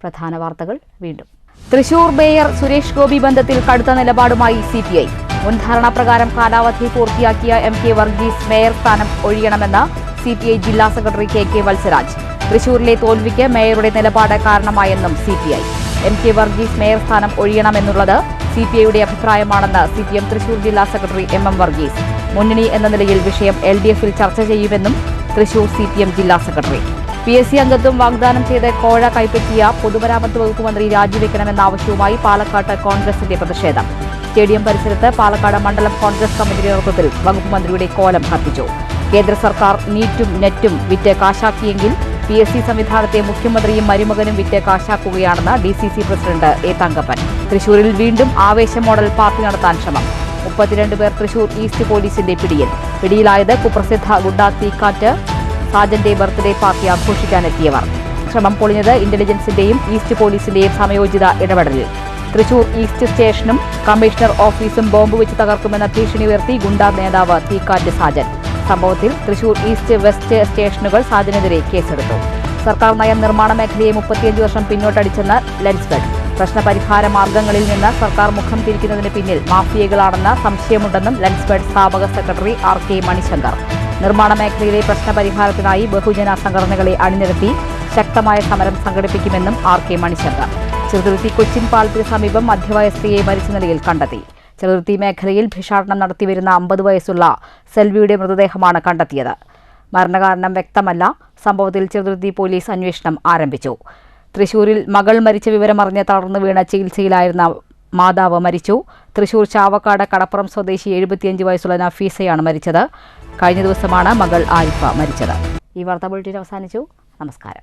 പ്രധാന വാർത്തകൾ വീണ്ടും. തൃശൂർ മേയർ സുരേഷ് ഗോപി ബന്ധത്തിൽ കടുത്ത നിലപാടുമായി CPI. മുൻധാരണാപ്രകാരം കാലാവധി പൂർത്തിയാക്കിയ MK വർഗീസ് മേയർ സ്ഥാനം ഒഴിയണമെന്ന് CPI ജില്ലാ സെക്രട്ടറി KK വത്സരാജ്. തൃശൂരിലെ തോൽവിക്ക് മേയറുടെ നിലപാട് കാരണമായെന്നും CPI. MK വർഗീസ് മേയർ സ്ഥാനം ഒഴിയണമെന്നുള്ളത് CPIയുടെ അഭിപ്രായമാണെന്ന് CPM തൃശൂർ ജില്ലാ സെക്രട്ടറി MM വർഗീസ്. മുന്നണി എന്ന നിലയിൽ വിഷയം LDFൽ ചർച്ച ചെയ്യുമെന്നും തൃശൂർ CPM ജില്ലാ സെക്രട്ടറി. PSC അംഗത്വം വാഗ്ദാനം ചെയ്ത് കോഴ കൈപ്പറ്റിയ പൊതുമരാമത്ത് വകുപ്പ് മന്ത്രി രാജിവെക്കണമെന്ന ആവശ്യവുമായി പാലക്കാട്ട് കോൺഗ്രസിന്റെ പ്രതിഷേധം. സ്റ്റേഡിയം പരിസരത്ത് പാലക്കാട് മണ്ഡലം കോൺഗ്രസ് കമ്മിറ്റിയുടെ നേതൃത്വത്തിൽ വകുപ്പ് മന്ത്രിയുടെ കോലം കത്തിച്ചു. കേന്ദ്ര സർക്കാർ നീറ്റും നെറ്റും വിറ്റ് കാശാക്കിയെങ്കിൽ PSC സംവിധാനത്തെ മുഖ്യമന്ത്രിയും മരുമകനും വിറ്റ് കാശാക്കുകയാണെന്ന് DCC പ്രസിഡന്റ് A തങ്കപ്പൻ. തൃശൂരിൽ വീണ്ടും ആവേശ മോഡൽ പാർട്ടി നടത്താൻ ശ്രമം. 32 പേർ തൃശൂർ ഈസ്റ്റ് പോലീസിന്റെ പിടിയിൽ. പിടിയിലായത് കുപ്രസിദ്ധ ഗുണ്ട തീക്കാറ്റ് സാജന്റെ ബർത്ത്ഡേ പാർട്ടി ആഘോഷിക്കാനെത്തിയവർ. ശ്രമം പൊളിഞ്ഞത് ഇന്റലിജൻസിന്റെയും ഈസ്റ്റ് പോലീസിന്റെയും സമയോചിത ഇടപെടലിൽ. തൃശൂർ ഈസ്റ്റ് സ്റ്റേഷനും കമ്മീഷണർ ഓഫീസും ബോംബ് വെച്ച് തകർക്കുമെന്ന ഭീഷണി ഉയർത്തി ഗുണ്ടാ നേതാവ് തീക്കാറ്റ് സാജൻ. സംഭവത്തിൽ തൃശൂർ ഈസ്റ്റ് വെസ്റ്റ് സ്റ്റേഷനുകൾ സാജനെതിരെ കേസെടുത്തു. സർക്കാർ നയം നിർമ്മാണ മേഖലയെ 35 വർഷം പിന്നോട്ടടിച്ചെന്ന് ലെൻസ്ഫെഡ്. പ്രശ്നപരിഹാര മാർഗങ്ങളിൽ നിന്ന് സർക്കാർ മുഖം തിരിക്കുന്നതിന് പിന്നിൽ മാഫിയകളാണെന്ന സംശയമുണ്ടെന്നും ലെൻസ്ഫെഡ് സ്ഥാപക സെക്രട്ടറി RK മണിശങ്കർ. നിർമ്മാണ മേഖലയിലെ പ്രശ്നപരിഹാരത്തിനായി ബഹുജന സംഘടനകളെ അണിനിരത്തി ശക്തമായ സമരം സംഘടിപ്പിക്കുമെന്നും RK മണിശങ്കർ. ചെറുതുരുത്തി കൊച്ചിൻ പാലത്തിന് സമീപം മധ്യവയസ്കയെ മരിച്ച നിലയിൽ കണ്ടെത്തി. ചെറുതുരുത്തി മേഖലയിൽ ഭിക്ഷാടനം നടത്തിവരുന്ന 50 വയസ്സുള്ള സെൽവിയുടെ മൃതദേഹമാണ് കണ്ടെത്തിയത്. മരണകാരണം വ്യക്തമല്ല. സംഭവത്തിൽ ചെറുതുരുത്തി പോലീസ് അന്വേഷണം ആരംഭിച്ചു. തൃശൂരിൽ മകൾ മരിച്ച വിവരമറിഞ്ഞ് തളർന്നു വീണ ചികിത്സയിലായിരുന്ന മാതാവ് മരിച്ചു. തൃശൂർ ചാവക്കാട് കടപ്പുറം സ്വദേശി 75 വയസ്സുള്ള നഫീസയാണ് മരിച്ചത്. കഴിഞ്ഞ ദിവസമാണ് മകൾ ആരിഫ മരിച്ചത്. ഈ വാർത്താ ബുള്ളറ്റിൻ അവസാനിച്ചു. നമസ്കാരം.